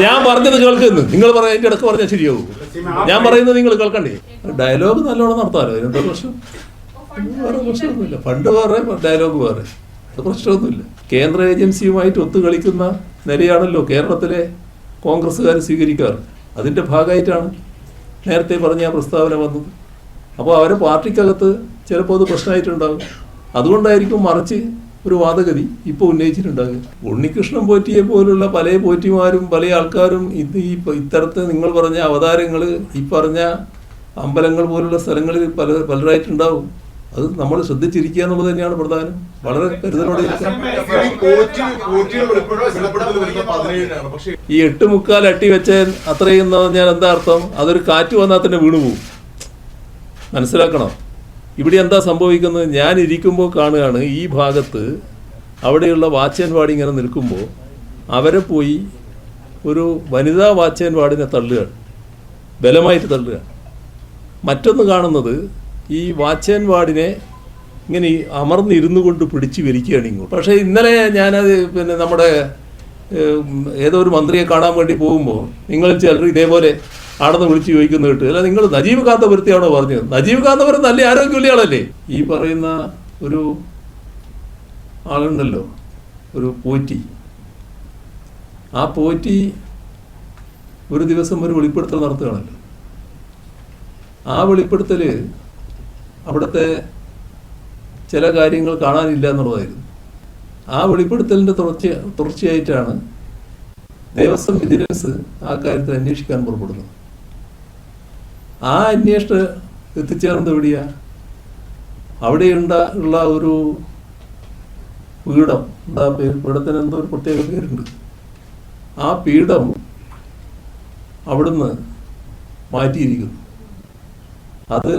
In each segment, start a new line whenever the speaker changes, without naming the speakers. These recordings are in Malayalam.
ഞാൻ പറഞ്ഞത് കേൾക്കുന്നു. നിങ്ങൾ അതിൻ്റെ ഇടക്ക് പറഞ്ഞാൽ ശരിയാവും. ഞാൻ പറയുന്നത് നിങ്ങൾ കേൾക്കണ്ടേ? ഡയലോഗ് നല്ലോണം നടത്താമല്ലോ. അതിനെന്താ പ്രശ്നം? വേറെ പ്രശ്നമൊന്നുമില്ല. ഫണ്ട് വേറെ, ഡയലോഗ് വേറെ, അത് പ്രശ്നമൊന്നുമില്ല. കേന്ദ്ര ഏജൻസിയുമായിട്ട് ഒത്തുകളിക്കുന്ന നിലയാണല്ലോ കേരളത്തിലെ കോൺഗ്രസ്സുകാർ സ്വീകരിക്കാറ്. അതിൻ്റെ ഭാഗമായിട്ടാണ് നേരത്തെ പറഞ്ഞ ആ പ്രസ്താവന വന്നത്. അപ്പോൾ അവരെ പാർട്ടിക്കകത്ത് ചിലപ്പോൾ അത് പ്രശ്നമായിട്ടുണ്ടാകും. അതുകൊണ്ടായിരിക്കും മറിച്ച് ഒരു വാദഗതി ഇപ്പോൾ ഉന്നയിച്ചിട്ടുണ്ടാകുക. ഉണ്ണികൃഷ്ണൻ പോറ്റിയെ പോലുള്ള പല പോറ്റിമാരും പല ആൾക്കാരും ഇത്തരത്തിൽ നിങ്ങൾ പറഞ്ഞ അവതാരങ്ങൾ, ഈ പറഞ്ഞ അമ്പലങ്ങൾ പോലുള്ള സ്ഥലങ്ങളിൽ പലരായിട്ടുണ്ടാവും. അത് നമ്മൾ ശ്രദ്ധിച്ചിരിക്കുക എന്നുള്ളത് തന്നെയാണ് പ്രധാനം. വളരെ കരുതലോടെ ഈ 8.25 അട്ടി വെച്ച അത്രയും ഞാൻ എന്താ അർത്ഥം? അതൊരു കാറ്റ് വന്നാൽ തന്നെ വീണുപോകും. മനസ്സിലാക്കണം. ഇവിടെ എന്താ സംഭവിക്കുന്നത്? ഞാൻ ഇരിക്കുമ്പോൾ കാണുകയാണ് ഈ ഭാഗത്ത് അവിടെയുള്ള വാച്ച് ആൻഡ് വാർഡ് ഇങ്ങനെ നിൽക്കുമ്പോൾ അവരെ പോയി ഒരു വനിതാ വാച്ച് ആൻഡ് വാർഡിനെ തള്ളുകയാണ്, ബലമായിട്ട് തള്ളുകയാണ്. മറ്റൊന്ന് കാണുന്നത് ഈ വാച്ച് ആൻഡ് വാർഡിനെ ഇങ്ങനെ അമർന്നിരുന്നു കൊണ്ട് പിടിച്ച് വലിക്കുകയാണ് ഇങ്ങോട്ട്. പക്ഷേ ഇന്നലെ ഞാനത് നമ്മുടെ ഏതോ ഒരു മന്ത്രിയെ കാണാൻ വേണ്ടി പോകുമ്പോൾ നിങ്ങൾ ചിലർ ഇതേപോലെ ആടെന്ന് വിളിച്ച് ചോദിക്കുന്ന കേട്ട്, അല്ല നിങ്ങൾ നജീബ് കാന്തപുരത്തെയാണോ പറഞ്ഞത്? നജീബ് കാന്തപുരം നല്ല ആരോഗ്യമുള്ള ആളല്ലേ? ഈ പറയുന്ന ഒരു ആളുണ്ടല്ലോ, ഒരു പോറ്റി, ആ പോറ്റി ഒരു ദിവസം ഒരു വെളിപ്പെടുത്തൽ നടത്തുകയാണല്ലോ. ആ വെളിപ്പെടുത്തൽ അവിടുത്തെ ചില കാര്യങ്ങൾ കാണാനില്ല എന്നുള്ളതായിരുന്നു. ആ വെളിപ്പെടുത്തലിൻ്റെ തുടർച്ചയായിട്ടാണ് ദേവസ്വം വിജിലൻസ് ആ കാര്യത്തിൽ അന്വേഷിക്കാൻ പുറപ്പെടുന്നത്. ആ അന്വേഷണം എത്തിച്ചേർന്നത് എവിടെയാ? അവിടെ ഉള്ള ഒരു പീഠം, എന്താ പീഠത്തിന് എന്തോ ഒരു പ്രത്യേക പേരുണ്ട്. ആ പീഠം അവിടുന്ന് മാറ്റിയിരിക്കുന്നു. അത്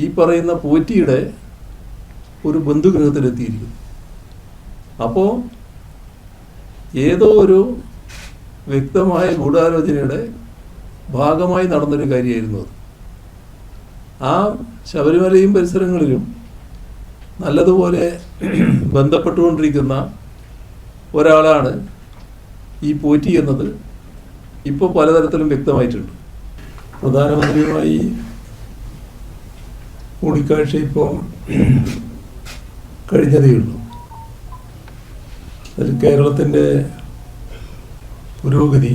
ഈ പറയുന്ന പോറ്റിയുടെ ഒരു ബന്ധുഗൃഹത്തിലെത്തിയിരിക്കുന്നു. അപ്പോൾ ഏതോ ഒരു വ്യക്തമായ ഗൂഢാലോചനയുടെ ഭാഗമായി നടന്നൊരു കാര്യമായിരുന്നു അത്. ആ ശബരിമലയും പരിസരങ്ങളിലും നല്ലതുപോലെ ബന്ധപ്പെട്ടുകൊണ്ടിരിക്കുന്ന ഒരാളാണ് ഈ പോറ്റി എന്നത് ഇപ്പോൾ പലതരത്തിലും വ്യക്തമായിട്ടുണ്ട്. പ്രധാനമന്ത്രിയുമായി കൂടിക്കാഴ്ച ഇപ്പോൾ കഴിഞ്ഞതേയുള്ളൂ. അതിൽ കേരളത്തിൻ്റെ പുരോഗതി,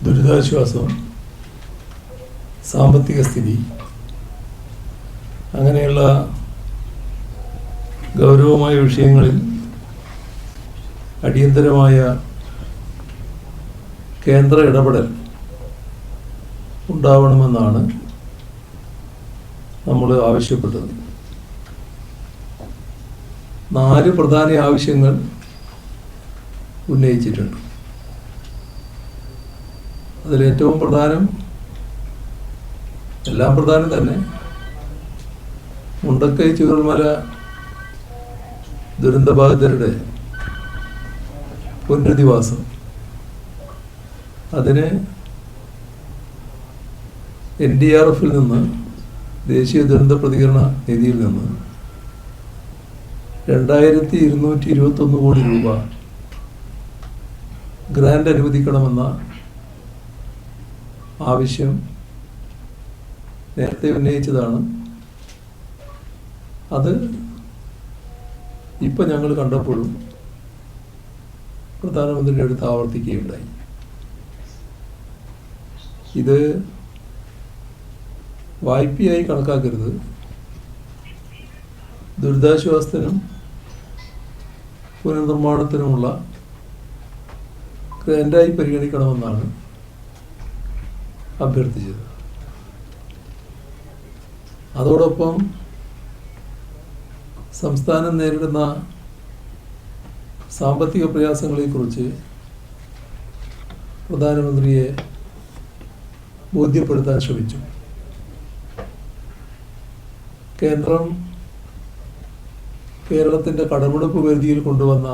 ദുരിതാശ്വാസം, സാമ്പത്തിക സ്ഥിതി, അങ്ങനെയുള്ള ഗൗരവമായ വിഷയങ്ങളിൽ അടിയന്തരമായ കേന്ദ്ര ഇടപെടൽ ഉണ്ടാവണമെന്നാണ് നമ്മൾ ആവശ്യപ്പെട്ടത്. 4 പ്രധാന ആവശ്യങ്ങൾ ഉന്നയിച്ചിട്ടുണ്ട്. അതിലേറ്റവും പ്രധാനം, എല്ലാം പ്രധാനം തന്നെ, മുണ്ടക്കൈ ചൂരൽമല ദുരന്തബാധിതരുടെ പുനരധിവാസം, അതിന് NDRF-ൽ നിന്ന്, ദേശീയ ദുരന്ത പ്രതികരണ നിധിയിൽ നിന്ന് 2221 കോടി രൂപ ഗ്രാന്റ് അനുവദിക്കണമെന്ന ആവശ്യം നേരത്തെ ഉന്നയിച്ചതാണ്. അത് ഇപ്പം ഞങ്ങൾ കണ്ടപ്പോഴും പ്രധാനമന്ത്രിയുടെ അടുത്ത് ആവർത്തിക്കുകയുണ്ടായി. ഇത് വായ്പയായി കണക്കാക്കരുത്, ദുരിതാശ്വാസത്തിനും പുനർനിർമ്മാണത്തിനുമുള്ള ഗ്രാന്റായി പരിഗണിക്കണമെന്നാണ് അഭ്യർത്ഥിച്ചത്. അതോടൊപ്പം സംസ്ഥാനം നേരിടുന്ന സാമ്പത്തിക പ്രയാസങ്ങളെക്കുറിച്ച് പ്രധാനമന്ത്രിയെ ബോധ്യപ്പെടുത്താൻ ശ്രമിച്ചു. കേന്ദ്രം കേരളത്തിൻ്റെ കടമെടുപ്പ് പരിധിയിൽ കൊണ്ടുവന്ന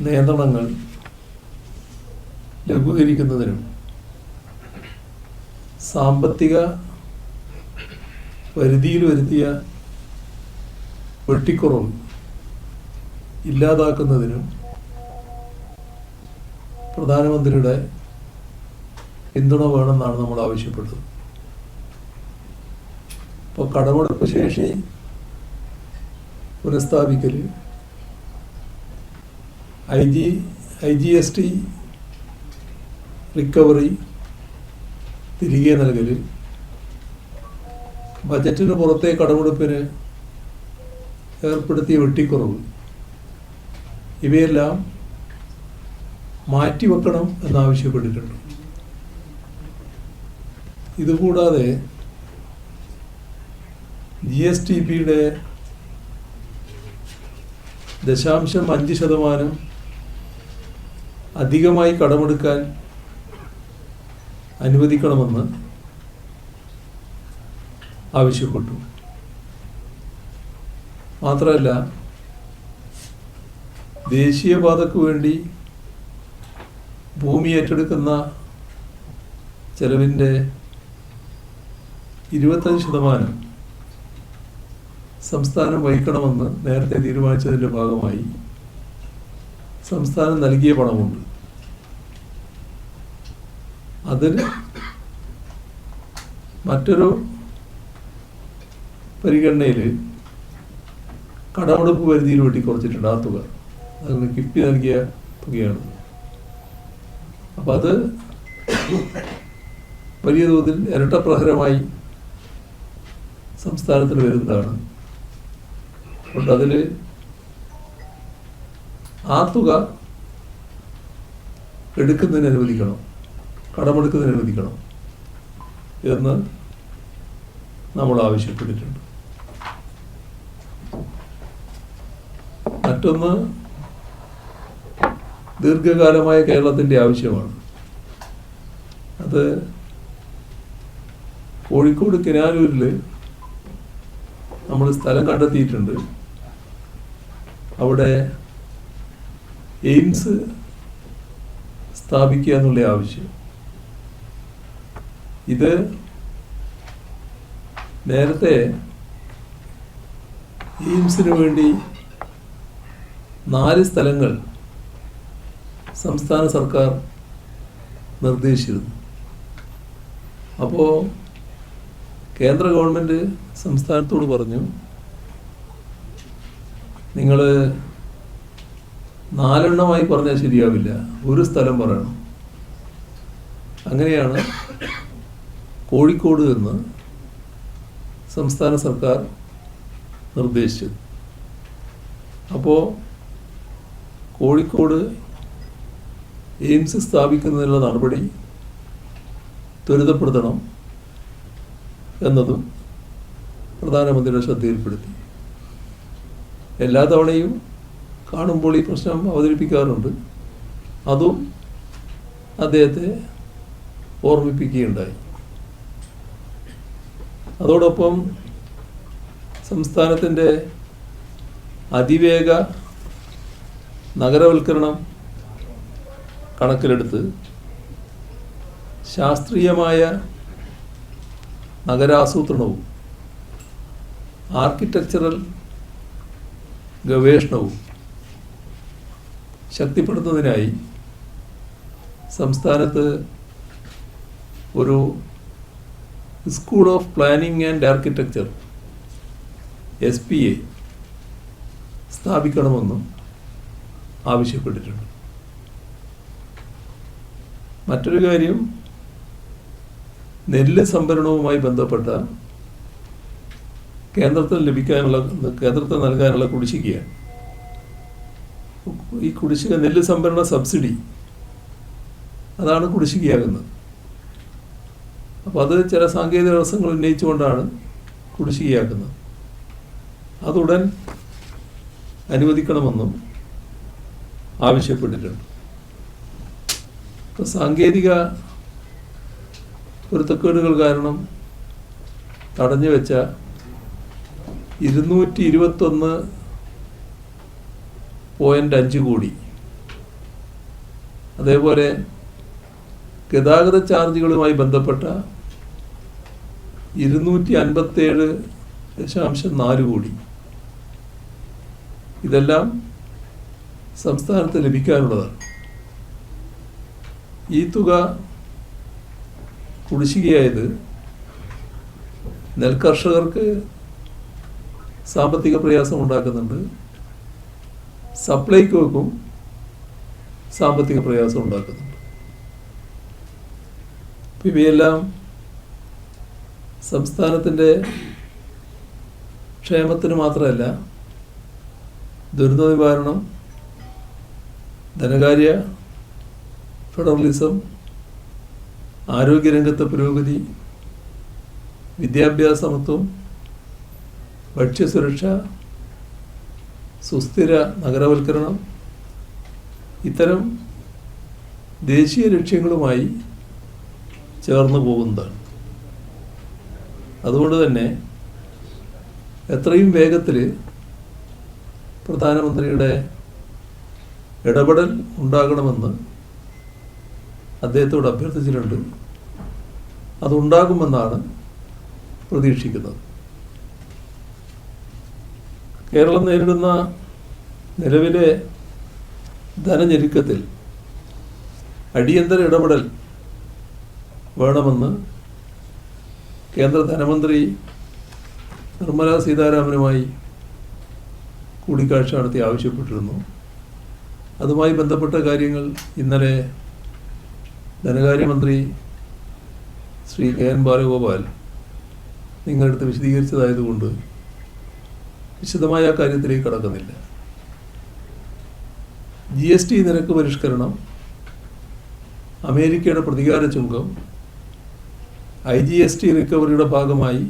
നിയന്ത്രണങ്ങൾ ലഘൂകരിക്കുന്നതിനും സാമ്പത്തിക പരിധിയിൽ വരുത്തിയ വെട്ടിക്കുറവ് ഇല്ലാതാക്കുന്നതിനും പ്രധാനമന്ത്രിയുടെ പിന്തുണ വേണമെന്നാണ് നമ്മൾ ആവശ്യപ്പെട്ടത്. ഇപ്പോൾ കടമെടുപ്പ് ശേഷി പുനഃസ്ഥാപിക്കൽ, IGST റിക്കവറി തിരികെ നൽകൽ, ബജറ്റിന് പുറത്തെ കടമെടുപ്പിന് ഏർപ്പെടുത്തിയ വെട്ടിക്കുറവ്, ഇവയെല്ലാം മാറ്റിവെക്കണം എന്നാവശ്യപ്പെട്ടിട്ടുണ്ട്. ഇതുകൂടാതെ GSTPയുടെ 0.5% അധികമായി കടമെടുക്കാൻ അനുവദിക്കണമെന്ന് ആവശ്യപ്പെട്ടു. മാത്രമല്ല, ദേശീയപാതയ്ക്ക് വേണ്ടി ഭൂമി ഏറ്റെടുക്കുന്ന ചെലവിൻ്റെ 25% സംസ്ഥാനം വഹിക്കണമെന്ന് നേരത്തെ തീരുമാനിച്ചതിൻ്റെ ഭാഗമായി സംസ്ഥാനം നൽകിയ പണമുണ്ട്. അതിന് മറ്റൊരു പരിഗണനയിൽ കടമെടുപ്പ് പരിധിയിൽ വെട്ടിക്കുറച്ചിട്ടുണ്ട് ആ തുക. അതിന് കിഫ്ബി നൽകിയ തുകയാണ്. അപ്പം അത് വലിയ തോതിൽ ഇരട്ടപ്രഹരമായി സംസ്ഥാനത്തിന് വരുന്നതാണ്. അതുകൊണ്ട് അതിൽ ആ തുക എടുക്കുന്നതിന് അനുവദിക്കണം, കടമെടുക്കുന്നതിന് അനുവദിക്കണം എന്ന് നമ്മൾ ആവശ്യപ്പെട്ടിട്ടുണ്ട്. മറ്റൊന്ന് ദീർഘകാലമായ കേരളത്തിൻ്റെ ആവശ്യമാണ്. അത് കോഴിക്കോട് കിനാലൂരിൽ നമ്മൾ സ്ഥലം കണ്ടെത്തിയിട്ടുണ്ട്. അവിടെ എയിംസ് സ്ഥാപിക്കുക എന്നുള്ള ആവശ്യം. ഇത് നേരത്തെ എയിംസിന് വേണ്ടി 4 സ്ഥലങ്ങൾ സംസ്ഥാന സർക്കാർ നിർദ്ദേശിച്ചിരുന്നു. അപ്പോൾ കേന്ദ്ര ഗവൺമെൻറ് സംസ്ഥാനത്തോട് പറഞ്ഞു, നിങ്ങൾ 4 പറഞ്ഞാൽ ശരിയാവില്ല, ഒരു സ്ഥലം പറയണം. അങ്ങനെയാണ് കോഴിക്കോട് എന്ന് സംസ്ഥാന സർക്കാർ നിർദ്ദേശിച്ചത്. അപ്പോൾ കോഴിക്കോട് എയിംസ് സ്ഥാപിക്കുന്നതിനുള്ള നടപടി ത്വരിതപ്പെടുത്തണം എന്നതും പ്രധാനമന്ത്രിയുടെ ശ്രദ്ധയിൽപ്പെടുത്തി. എല്ലാ തവണയും കാണുമ്പോൾ ഈ പ്രശ്നം അവതരിപ്പിക്കാറുണ്ട്. അതും അദ്ദേഹത്തെ ഓർമ്മിപ്പിക്കുകയുണ്ടായി. അതോടൊപ്പം സംസ്ഥാനത്തിൻ്റെ അതിവേഗ നഗരവൽക്കരണം കണക്കിലെടുത്ത് ശാസ്ത്രീയമായ നഗരാസൂത്രണവും ആർക്കിടെക്ചറൽ ഗവേഷണവും ശക്തിപ്പെടുത്തുന്നതിനായി സംസ്ഥാനത്ത് ഒരു school of planning and architecture SPA സ്ഥാപിക്കണമെന്നും ആവശ്യപ്പെട്ടിട്ടുണ്ട്. മറ്റൊരു കാര്യം, നെല്ല് സംഭരണവുമായി ബന്ധപ്പെട്ട കേന്ദ്രത്തിന് നൽകാനുള്ള കുടിശ്ശികയാണ്. ഈ കുടിശ്ശിക നെല്ല് സംഭരണ സബ്സിഡി, അതാണ് കുടിശ്ശികയാകുന്നത്. അപ്പോൾ അത് ചില സാങ്കേതിക തടസ്സങ്ങൾ ഉന്നയിച്ചുകൊണ്ടാണ് കുടിശ്ശികയാക്കുന്നത്. അതുടൻ അനുവദിക്കണമെന്നും ആവശ്യപ്പെട്ടിട്ടുണ്ട്. ഇപ്പോൾ സാങ്കേതിക പൊരുത്തക്കേടുകൾ കാരണം തടഞ്ഞു വെച്ച 221.5 കോടി, അതേപോലെ ഗതാഗത ചാർജുകളുമായി ബന്ധപ്പെട്ട 257.4 കോടി, ഇതെല്ലാം സംസ്ഥാനത്ത് ലഭിക്കാനുള്ളതാണ്. ഈ തുക കുടിശ്ശികയായത് നെൽകർഷകർക്ക് സാമ്പത്തിക പ്രയാസം ഉണ്ടാക്കുന്നുണ്ട്, സപ്ലൈകോക്കും സാമ്പത്തിക പ്രയാസം ഉണ്ടാക്കുന്നുണ്ട്. ഇവയെല്ലാം സംസ്ഥാനത്തിൻ്റെ ക്ഷേമത്തിന് മാത്രമല്ല, ദുരന്ത നിവാരണം, ധനകാര്യ ഫെഡറലിസം, ആരോഗ്യരംഗത്തെ പുരോഗതി, വിദ്യാഭ്യാസ സമത്വം, ഭക്ഷ്യസുരക്ഷ, സുസ്ഥിര നഗരവൽക്കരണം, ഇത്തരം ദേശീയ ലക്ഷ്യങ്ങളുമായി ചേർന്ന് പോകുന്നതാണ്. അതുകൊണ്ട് തന്നെ എത്രയും വേഗത്തിൽ പ്രധാനമന്ത്രിയുടെ ഇടപെടൽ ഉണ്ടാകണമെന്ന് അദ്ദേഹത്തോട് അഭ്യർത്ഥിച്ചിട്ടുണ്ട്. അതുണ്ടാകുമെന്നാണ് പ്രതീക്ഷിക്കുന്നത്. കേരളം നേരിടുന്ന നിലവിലെ ധനഞെരുക്കത്തിൽ അടിയന്തര ഇടപെടൽ വേണമെന്ന് കേന്ദ്ര ധനമന്ത്രി നിർമ്മല സീതാരാമനുമായി കൂടിക്കാഴ്ച നടത്തി ആവശ്യപ്പെട്ടിരുന്നു. അതുമായി ബന്ധപ്പെട്ട കാര്യങ്ങൾ ഇന്നലെ ധനകാര്യമന്ത്രി ശ്രീ കെ എൻ ബാലഗോപാൽ നിങ്ങളടുത്ത് വിശദീകരിച്ചതായതുകൊണ്ട് വിശദമായ ആ കാര്യത്തിലേക്ക് കടക്കുന്നില്ല. GST നിരക്ക് പരിഷ്കരണം, അമേരിക്കയുടെ പ്രതികാര ചുങ്കം, IGST റിക്കവറിയുടെ ഭാഗമായി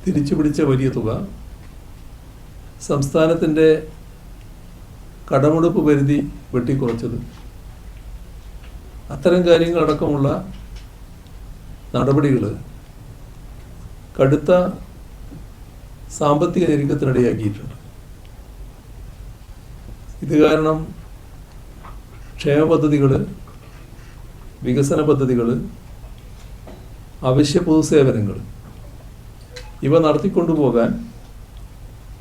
തിരിച്ചുപിടിച്ച വലിയ തുക, സംസ്ഥാനത്തിൻ്റെ കടമെടുപ്പ് പരിധി വെട്ടിക്കുറച്ചത്, അത്തരം കാര്യങ്ങളടക്കമുള്ള നടപടികൾ കടുത്ത സാമ്പത്തിക ഞെരുക്കത്തിനിടയാക്കിയിട്ടുണ്ട്. ഇത് കാരണം ക്ഷേമ പദ്ധതികൾ, വികസന പദ്ധതികൾ, അവശ്യ പൊതുസേവനങ്ങൾ ഇവ നടത്തിക്കൊണ്ടുപോകാൻ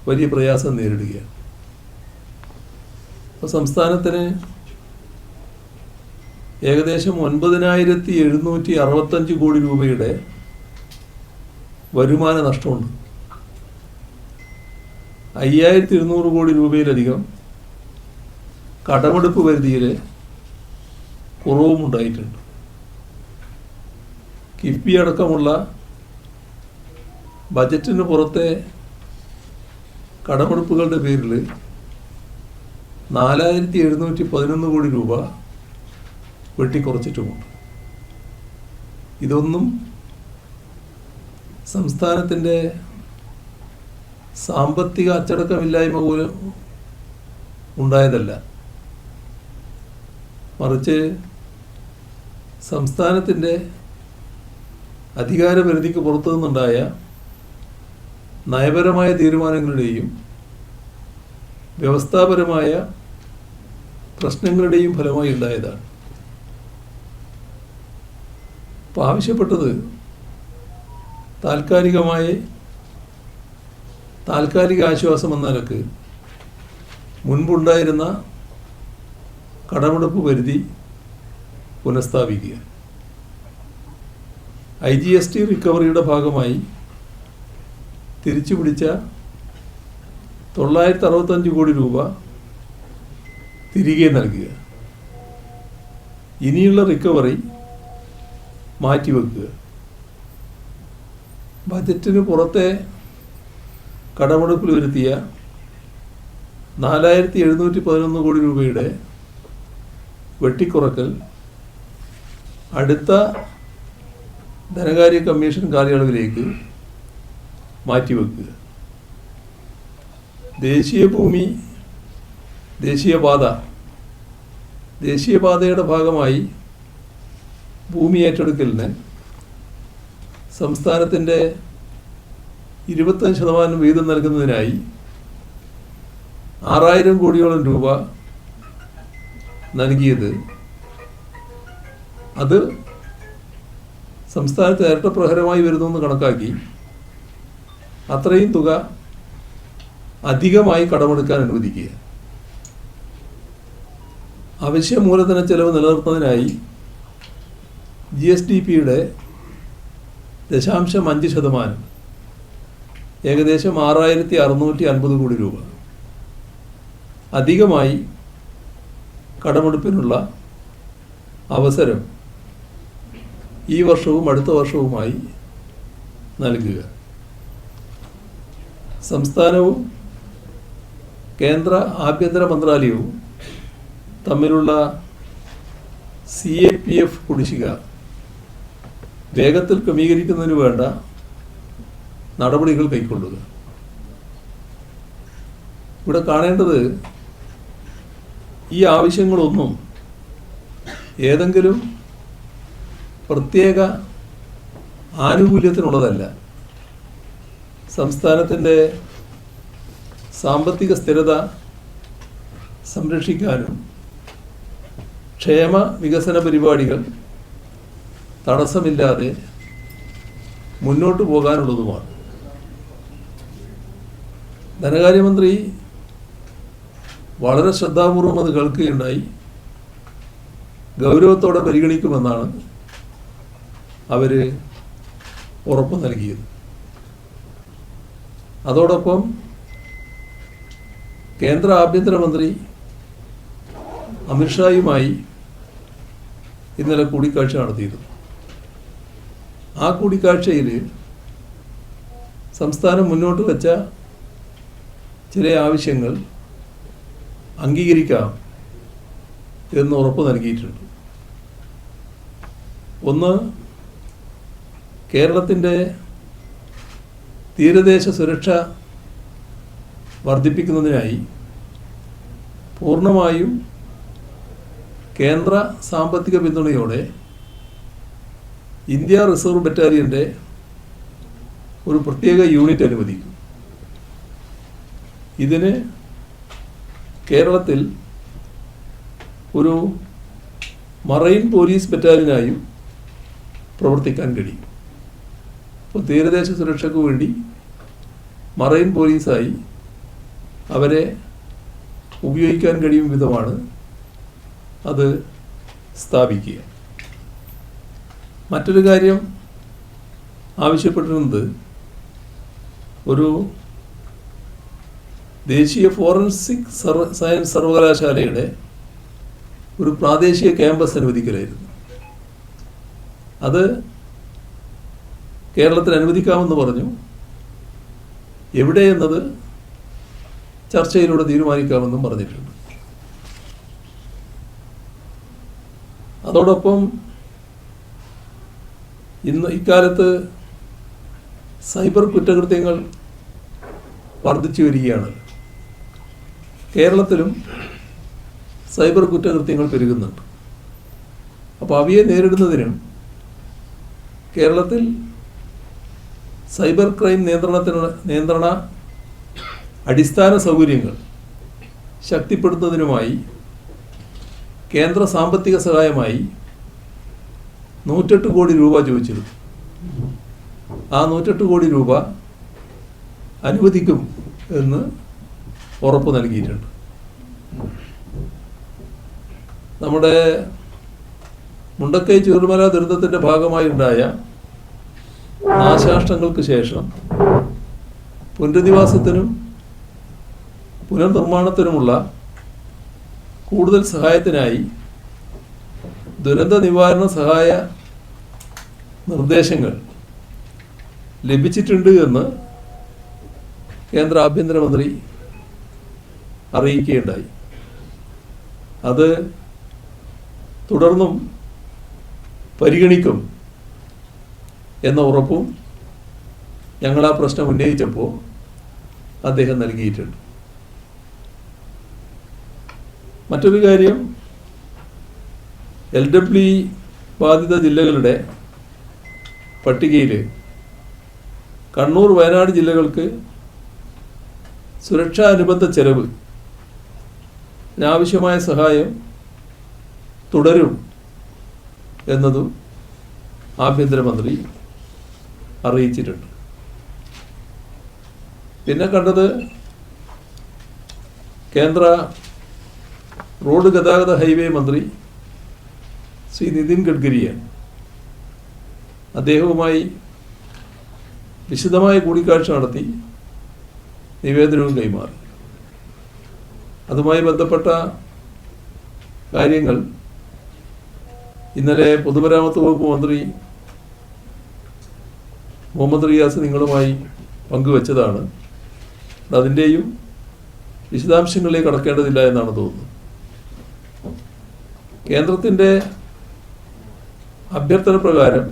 വലിയ പ്രയാസം നേരിടുകയാണ്. അപ്പോൾ സംസ്ഥാനത്തിന് ഏകദേശം 9,765 കോടി രൂപയുടെ വരുമാന നഷ്ടമുണ്ട്. 5,200 കോടി രൂപയിലധികം കടമെടുപ്പ് പരിധിയിൽ കുറവും ഉണ്ടായിട്ടുണ്ട്. കിഫ്ബി അടക്കമുള്ള ബജറ്റിന് പുറത്തെ കടമെടുപ്പുകളുടെ പേരിൽ 4,711 കോടി രൂപ വെട്ടിക്കുറച്ചിട്ടുമുണ്ട്. ഇതൊന്നും സംസ്ഥാനത്തിൻ്റെ സാമ്പത്തിക അച്ചടക്കമില്ലായ്മ പോലും ഉണ്ടായതല്ല, മറിച്ച് സംസ്ഥാനത്തിൻ്റെ അധികാരപരിധിക്ക് പുറത്തു നിന്നുണ്ടായ നയപരമായ തീരുമാനങ്ങളുടെയും വ്യവസ്ഥാപരമായ പ്രശ്നങ്ങളുടെയും ഫലമായി ഉണ്ടായതാണ്. അപ്പോൾ ആവശ്യപ്പെട്ടത് താൽക്കാലിക ആശ്വാസം എന്ന നിലക്ക് മുൻപുണ്ടായിരുന്ന കടമെടുപ്പ് പരിധി പുനഃസ്ഥാപിക്കുക, IGST റിക്കവറിയുടെ ഭാഗമായി തിരിച്ചുപിടിച്ച 965 കോടി രൂപ തിരികെ നൽകുക, ഇനിയുള്ള റിക്കവറി മാറ്റിവെക്കുക, ബജറ്റിന് പുറത്തെ കടമെടുപ്പിൽ വരുത്തിയ 4,711 കോടി രൂപയുടെ വെട്ടിക്കുറക്കൽ അടുത്ത ധനകാര്യ കമ്മീഷൻ കാലയളവിലേക്ക് മാറ്റിവെക്കുക, ദേശീയപാതയുടെ ഭാഗമായി ഭൂമി ഏറ്റെടുക്കലിന് സംസ്ഥാനത്തിൻ്റെ 25% വീതം നൽകുന്നതിനായി 6,000 കോടിയോളം രൂപ നൽകിയത്, അത് സംസ്ഥാനത്ത് ഇരട്ടപ്രഹരമായി വരുന്നുവെന്ന് കണക്കാക്കി അത്രയും തുക അധികമായി കടമെടുക്കാൻ അനുവദിക്കുക. അവശ്യ മൂലധന ചെലവ് നിലനിർത്തുന്നതിനായി GSDPയുടെ 0.5%, ഏകദേശം 6650 കോടി രൂപ അധികമായി കടമെടുപ്പിനുള്ള അവസരം ഈ വർഷവും അടുത്ത വർഷവുമായി നൽകുക. സംസ്ഥാനവും കേന്ദ്ര ആഭ്യന്തര മന്ത്രാലയവും തമ്മിലുള്ള CAPF കുടിശ്ശിക വേഗത്തിൽ ക്രമീകരിക്കുന്നതിന് വേണ്ട നടപടികൾ കൈക്കൊള്ളുക. ഇവിടെ കാണേണ്ടത് ഈ ആവശ്യങ്ങളൊന്നും ഏതെങ്കിലും പ്രത്യേക ആനുകൂല്യത്തിനുള്ളതല്ല. സംസ്ഥാനത്തിൻ്റെ സാമ്പത്തിക സ്ഥിരത സംരക്ഷിക്കാനും ക്ഷേമ വികസന പരിപാടികൾ തടസ്സമില്ലാതെ മുന്നോട്ട് പോകാനുള്ളതുമാണ്. ധനകാര്യമന്ത്രി വളരെ ശ്രദ്ധാപൂർവം അത് കേൾക്കുകയുണ്ടായി. ഗൗരവത്തോടെ പരിഗണിക്കുമെന്നാണ് അവർ ഉറപ്പ് നൽകിയത്. അതോടൊപ്പം കേന്ദ്ര ആഭ്യന്തരമന്ത്രി അമിത്ഷായുമായി ഇന്നലെ കൂടിക്കാഴ്ച നടത്തിയിരുന്നു. ആ കൂടിക്കാഴ്ചയിൽ സംസ്ഥാനം മുന്നോട്ട് വച്ച ചില ആവശ്യങ്ങൾ അംഗീകരിക്കാം എന്ന് ഉറപ്പ് നൽകിയിട്ടുണ്ട്. ഒന്ന്, കേരളത്തിൻ്റെ തീരദേശ സുരക്ഷ വർദ്ധിപ്പിക്കുന്നതിനായി പൂർണ്ണമായും കേന്ദ്ര സാമ്പത്തിക പിന്തുണയോടെ ഇന്ത്യ റിസർവ് ബറ്റാലിയൻ്റെ ഒരു പ്രത്യേക യൂണിറ്റ് അനുവദിക്കും. ഇതിന് കേരളത്തിൽ ഒരു മറൈൻ പോലീസ് ബറ്റാലിയനായും പ്രവർത്തിക്കാൻ കഴിയും. അപ്പോൾ തീരദേശ സുരക്ഷയ്ക്ക് വേണ്ടി മറൈൻ പോലീസായി അവരെ ഉപയോഗിക്കാൻ കഴിയും വിധമാണ് അത് സ്ഥാപിക്കുക. മറ്റൊരു കാര്യം ആവശ്യപ്പെട്ടിരുന്നത് ഒരു ദേശീയ ഫോറൻസിക് സയൻസ് സർവകലാശാലയുടെ ഒരു പ്രാദേശിക ക്യാമ്പസ് അനുവദിക്കലായിരുന്നു. അത് കേരളത്തിൽ അനുവദിക്കാമെന്ന് പറഞ്ഞു. എവിടെയെന്നത് ചർച്ചയിലൂടെ തീരുമാനിക്കാമെന്നും പറഞ്ഞിട്ടുണ്ട്. അതോടൊപ്പം ഇക്കാലത്ത് സൈബർ കുറ്റകൃത്യങ്ങൾ വർദ്ധിച്ചു വരികയാണ്. കേരളത്തിലും സൈബർ കുറ്റകൃത്യങ്ങൾ പെരുകുന്നുണ്ട്. അപ്പോൾ അവയെ നേരിടുന്നതിനും കേരളത്തിൽ സൈബർ ക്രൈം നിയന്ത്രണ അടിസ്ഥാന സൗകര്യങ്ങൾ ശക്തിപ്പെടുത്തുന്നതിനുമായി കേന്ദ്ര സാമ്പത്തിക സഹായമായി 108 കോടി രൂപ ചോദിച്ചിരുന്നു. ആ 108 കോടി രൂപ അനുവദിക്കും എന്ന് ഉറപ്പ് നൽകിയിട്ടുണ്ട്. നമ്മുടെ മുണ്ടക്കൈ ചൂരൽമല ദുരന്തത്തിൻ്റെ ഭാഗമായി ഉണ്ടായ നാശനഷ്ടങ്ങൾക്ക് ശേഷം പുനരധിവാസത്തിനും പുനർനിർമ്മാണത്തിനുമുള്ള കൂടുതൽ സഹായത്തിനായി ദുരന്ത നിവാരണ സഹായ നിർദ്ദേശങ്ങൾ ലഭിച്ചിട്ടുണ്ട് എന്ന് കേന്ദ്ര ആഭ്യന്തരമന്ത്രി അറിയിക്കുകയുണ്ടായി. അത് തുടർന്നും പരിഗണിക്കും എന്ന ഉറപ്പും ഞങ്ങൾ ആ പ്രശ്നം ഉന്നയിച്ചപ്പോൾ അദ്ദേഹം നൽകിയിട്ടുണ്ട്. മറ്റൊരു കാര്യം, LWE ബാധിത ജില്ലകളുടെ പട്ടികയിൽ കണ്ണൂർ, വയനാട് ജില്ലകൾക്ക് സുരക്ഷാ അനുബന്ധ ചെലവ് ആവശ്യമായ സഹായം തുടരും എന്നതും ആഭ്യന്തരമന്ത്രി അറിയിച്ചിട്ടുണ്ട്. പിന്നെ കണ്ടത് കേന്ദ്ര റോഡ് ഗതാഗത ഹൈവേ മന്ത്രി ശ്രീ നിതിൻ ഗഡ്കരിയാണ്. അദ്ദേഹവുമായി വിശദമായ കൂടിക്കാഴ്ച നടത്തി നിവേദനവും കൈമാറി. അതുമായി ബന്ധപ്പെട്ട കാര്യങ്ങൾ ഇന്നലെ പൊതുമരാമത്ത് വകുപ്പ് മന്ത്രി മുഹമ്മദ് റിയാസ് നിങ്ങളുമായി പങ്കുവച്ചതാണ്. അതിൻ്റെയും വിശദാംശങ്ങളിലേക്ക് കടക്കേണ്ടതില്ല എന്നാണ് തോന്നുന്നത്. കേന്ദ്രത്തിൻ്റെ അഭ്യർത്ഥന പ്രകാരം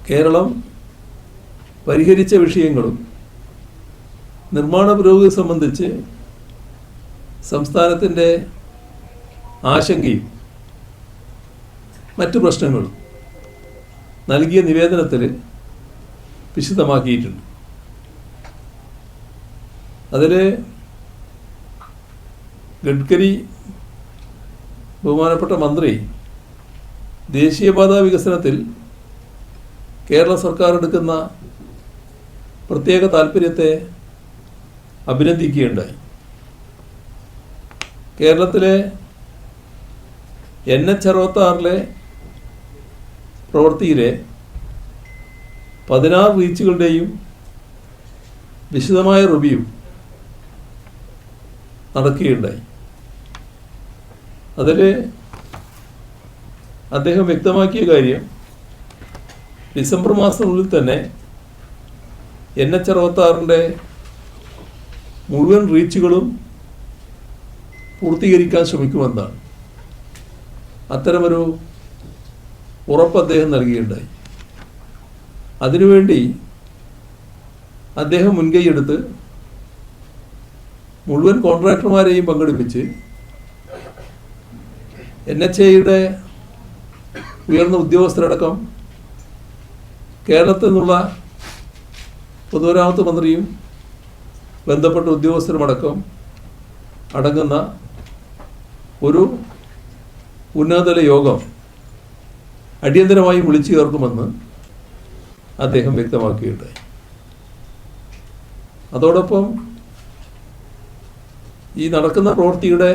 കേരളം പരിഹരിച്ച വിഷയങ്ങളും നിർമ്മാണ പുരോഗതി സംബന്ധിച്ച് സംസ്ഥാനത്തിൻ്റെ ആശങ്കയും മറ്റു പ്രശ്നങ്ങളും നൽകിയ നിവേദനത്തിൽ വിശദമാക്കിയിട്ടുണ്ട്. അതിൽ ഗഡ്കരി ബഹുമാനപ്പെട്ട മന്ത്രി ദേശീയപാത വികസനത്തിൽ കേരള സർക്കാർ എടുക്കുന്ന പ്രത്യേക താല്പര്യത്തെ അഭിനന്ദിക്കുകയുണ്ടായി. കേരളത്തിലെ NH-66 പ്രവൃത്തിയിലെ 16 റീച്ചുകളുടെയും വിശദമായ റിവ്യൂ നടക്കുകയുണ്ടായി. അതിൽ അദ്ദേഹം വ്യക്തമാക്കിയ കാര്യം, ഡിസംബർ മാസത്തിനുള്ളിൽ തന്നെ NH-66 മുഴുവൻ റീച്ചുകളും പൂർത്തീകരിക്കാൻ ശ്രമിക്കുമെന്നാണ്. അത്തരമൊരു ഉറപ്പ് അദ്ദേഹം നൽകിയിട്ടുണ്ടായി. അതിനുവേണ്ടി അദ്ദേഹം മുൻകൈയെടുത്ത് മുഴുവൻ കോൺട്രാക്ടർമാരെയും പങ്കെടുപ്പിച്ച് NHAയുടെ ഉയർന്ന ഉദ്യോഗസ്ഥരടക്കം കേരളത്തിൽ നിന്നുള്ള പൊതുമരാമത്ത് മന്ത്രിയും ബന്ധപ്പെട്ട ഉദ്യോഗസ്ഥരുമടക്കം അടങ്ങുന്ന ഒരു ഉന്നതതല യോഗം അടിയന്തരമായി വിളിച്ചു ചേർക്കുമെന്ന് അദ്ദേഹം വ്യക്തമാക്കിയിട്ടുണ്ടായി. അതോടൊപ്പം ഈ നടക്കുന്ന പ്രവൃത്തിയുടെ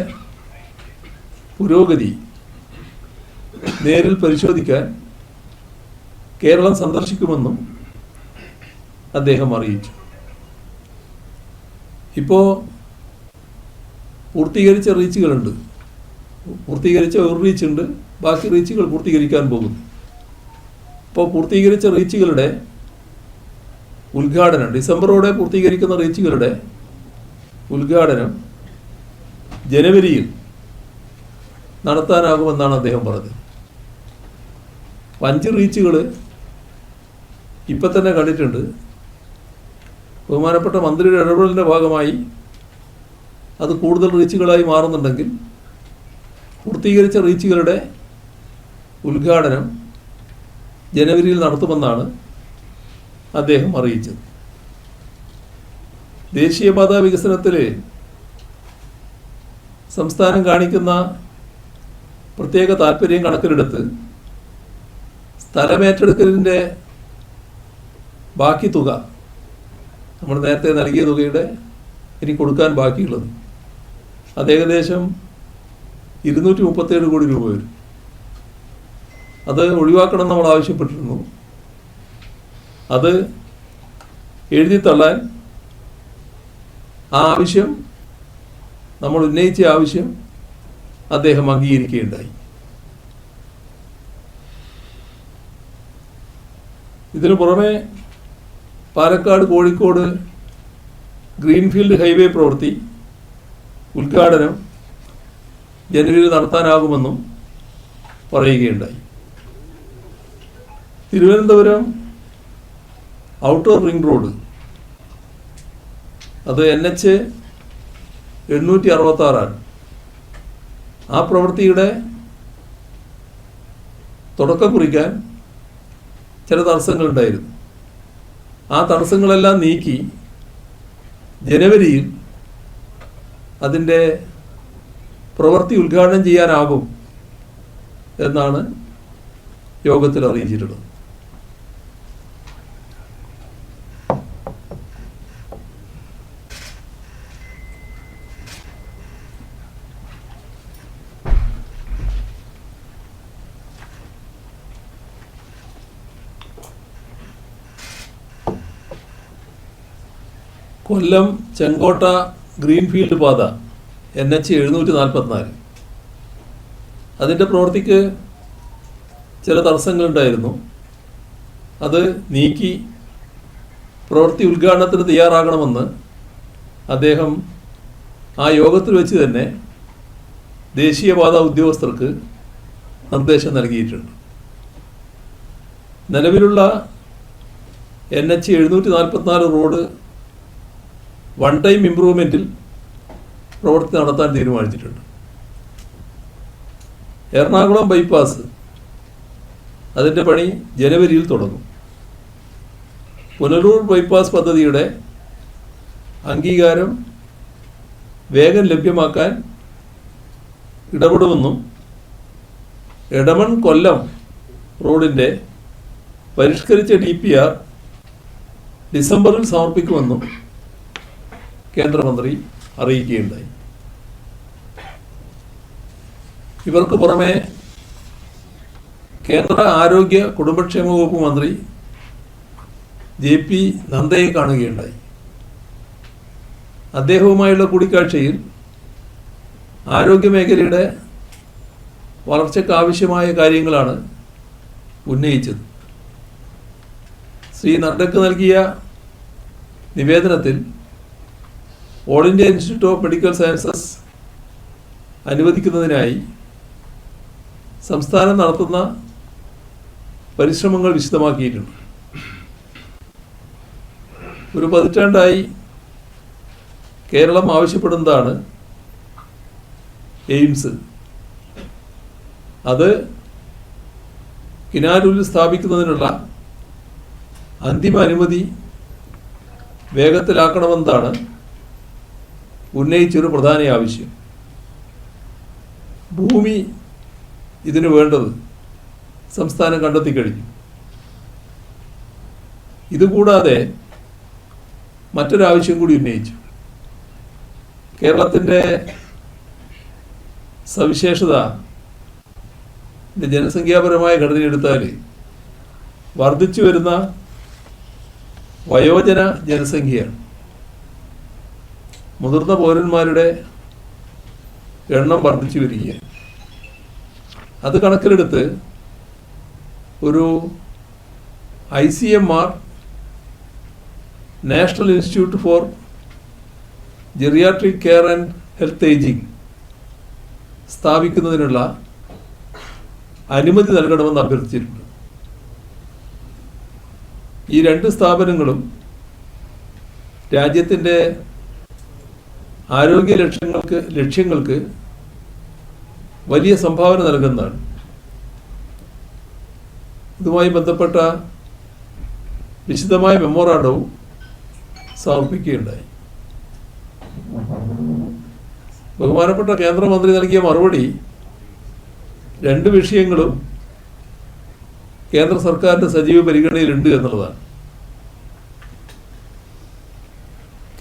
പുരോഗതി നേരിൽ പരിശോധിക്കാൻ കേരളം സന്ദർശിക്കുമെന്നും അദ്ദേഹം അറിയിച്ചു. ഇപ്പോൾ പൂർത്തീകരിച്ച റീച്ചുകളുണ്ട്, പൂർത്തീകരിച്ച ഒരു റീച്ചുണ്ട്, ബാക്കി റീച്ചുകൾ പൂർത്തീകരിക്കാൻ പോകുന്നു. ഇപ്പോൾ പൂർത്തീകരിച്ച റീച്ചുകളുടെ ഉദ്ഘാടനം, ഡിസംബറോടെ പൂർത്തീകരിക്കുന്ന റീച്ചുകളുടെ ഉദ്ഘാടനം ജനുവരിയിൽ നടത്താനാകുമെന്നാണ് അദ്ദേഹം പറഞ്ഞത്. 5 റീച്ചുകൾ ഇപ്പം തന്നെ കണ്ടിട്ടുണ്ട്. ബഹുമാനപ്പെട്ട മന്ത്രിയുടെ ഇടപെടലിൻ്റെ ഭാഗമായി അത് കൂടുതൽ റീച്ചുകളായി മാറുന്നുണ്ടെങ്കിൽ പൂർത്തീകരിച്ച റീച്ചുകളുടെ ഉദ്ഘാടനം ജനുവരിയിൽ നടത്തുമെന്നാണ് അദ്ദേഹം അറിയിച്ചത്. ദേശീയപാത വികസനത്തിൽ സംസ്ഥാനം കാണിക്കുന്ന പ്രത്യേക താല്പര്യം കണക്കിലെടുത്ത് സ്ഥലമേറ്റെടുക്കലിൻ്റെ ബാക്കി തുക, നമ്മൾ നേരത്തെ നൽകിയ തുകയുടെ ഇനി കൊടുക്കാൻ ബാക്കിയുള്ളത് അത് ഏകദേശം 237 കോടി രൂപ വരും. അത് ഒഴിവാക്കണം നമ്മൾ ആവശ്യപ്പെട്ടിരുന്നു. അത് എഴുതിത്തള്ളാൻ ആ ആവശ്യം, നമ്മൾ ഉന്നയിച്ച ആവശ്യം അദ്ദേഹം അംഗീകരിക്കുകയുണ്ടായി. ഇതിനു പുറമെ പാലക്കാട് കോഴിക്കോട് ഗ്രീൻഫീൽഡ് ഹൈവേ പ്രവൃത്തി ഉദ്ഘാടനം ജനുവരിയിൽ നടത്താനാകുമെന്നും പറയുകയുണ്ടായി. തിരുവനന്തപുരം ഔട്ടർ റിംഗ് റോഡ്, അത് NH-866 ആ പ്രവൃത്തിയുടെ തുടക്കം കുറിക്കാൻ ചില തടസ്സങ്ങളുണ്ടായിരുന്നു. ആ തടസ്സങ്ങളെല്ലാം നീക്കി ജനുവരിയിൽ അതിൻ്റെ പ്രവൃത്തി ഉദ്ഘാടനം ചെയ്യാനാകും എന്നാണ് യോഗത്തിൽ അറിയിച്ചിട്ടുള്ളത്. കൊല്ലം ചെങ്കോട്ട ഗ്രീൻഫീൽഡ് പാത NH 744 അതിൻ്റെ പ്രവൃത്തിക്ക് ചില തടസ്സങ്ങളുണ്ടായിരുന്നു. അത് നീക്കി പ്രവൃത്തി ഉദ്ഘാടനത്തിന് തയ്യാറാകണമെന്ന് അദ്ദേഹം ആ യോഗത്തിൽ വെച്ച് തന്നെ ദേശീയപാത ഉദ്യോഗസ്ഥർക്ക് നിർദ്ദേശം നൽകിയിട്ടുണ്ട്. നിലവിലുള്ള NH 744 റോഡ് വൺ ടൈം ഇംപ്രൂവ്മെൻറ്റിൽ പ്രവൃത്തി നടത്താൻ തീരുമാനിച്ചിട്ടുണ്ട്. എറണാകുളം ബൈപ്പാസ് അതിൻ്റെ പണി ജനുവരിയിൽ തുടങ്ങും. പുനലൂർ ബൈപ്പാസ് പദ്ധതിയുടെ അംഗീകാരം വേഗം ലഭ്യമാക്കാൻ ഇടപെടുമെന്നും എടമൺ കൊല്ലം റോഡിൻ്റെ പരിഷ്കരിച്ച DPR ഡിസംബറിൽ സമർപ്പിക്കുമെന്നും കേന്ദ്രമന്ത്രി അറിയിക്കുകയുണ്ടായി. ഇവർക്ക് പുറമെ കേന്ദ്ര ആരോഗ്യ കുടുംബക്ഷേമ വകുപ്പ് മന്ത്രി JP നദ്ദയെ കാണുകയുണ്ടായി. അദ്ദേഹവുമായുള്ള കൂടിക്കാഴ്ചയിൽ ആരോഗ്യമേഖലയുടെ വളർച്ചയ്ക്കാവശ്യമായ കാര്യങ്ങളാണ് ഉന്നയിച്ചത്. ശ്രീ നദ്ദയ്ക്ക് നൽകിയ നിവേദനത്തിൽ All India Institute of Medical Sciences അനുവദിക്കുന്നതിനായി സംസ്ഥാനം നടത്തുന്ന പരിശ്രമങ്ങൾ വിശദമാക്കിയിട്ടുണ്ട്. ഒരു പതിറ്റാണ്ടായി കേരളം ആവശ്യപ്പെടുന്നതാണ് എയിംസ്. അത് കിനാലൂരിൽ സ്ഥാപിക്കുന്നതിനുള്ള അന്തിമ അനുമതി വേഗത്തിലാക്കണമെന്നതാണ് ഉന്നയിച്ചൊരു പ്രധാന ആവശ്യം. ഭൂമി ഇതിനു വേണ്ടത് സംസ്ഥാനം കണ്ടെത്തിക്കഴിഞ്ഞു. ഇതുകൂടാതെ മറ്റൊരാവശ്യം കൂടി ഉന്നയിച്ചു. കേരളത്തിൻ്റെ സവിശേഷത ജനസംഖ്യാപരമായ ഘടനയെടുത്താൽ വർദ്ധിച്ചു വരുന്ന വയോജന ജനസംഖ്യയാണ്. മുതിർന്ന പൗരന്മാരുടെ എണ്ണം വർദ്ധിച്ചു വരികയാണ്. അത് കണക്കിലെടുത്ത് ഒരു ICMR national institute for geriatric care and health ageing സ്ഥാപിക്കുന്നതിനുള്ള അനുമതി നൽകണമെന്ന് അഭ്യർത്ഥിച്ചിട്ടുണ്ട്. ഈ രണ്ട് സ്ഥാപനങ്ങളും രാജ്യത്തിൻ്റെ ആരോഗ്യ ലക്ഷ്യങ്ങൾക്ക് വലിയ സംഭാവന നൽകുന്നതാണ്. ഇതുമായി ബന്ധപ്പെട്ട വിശദമായ മെമ്മോറാണ്ടവും സമർപ്പിക്കുകയുണ്ടായി. ബഹുമാനപ്പെട്ട കേന്ദ്രമന്ത്രി നൽകിയ മറുപടി രണ്ട് വിഷയങ്ങളും കേന്ദ്ര സർക്കാരിൻ്റെ സജീവ പരിഗണനയിലുണ്ട് എന്നുള്ളതാണ്.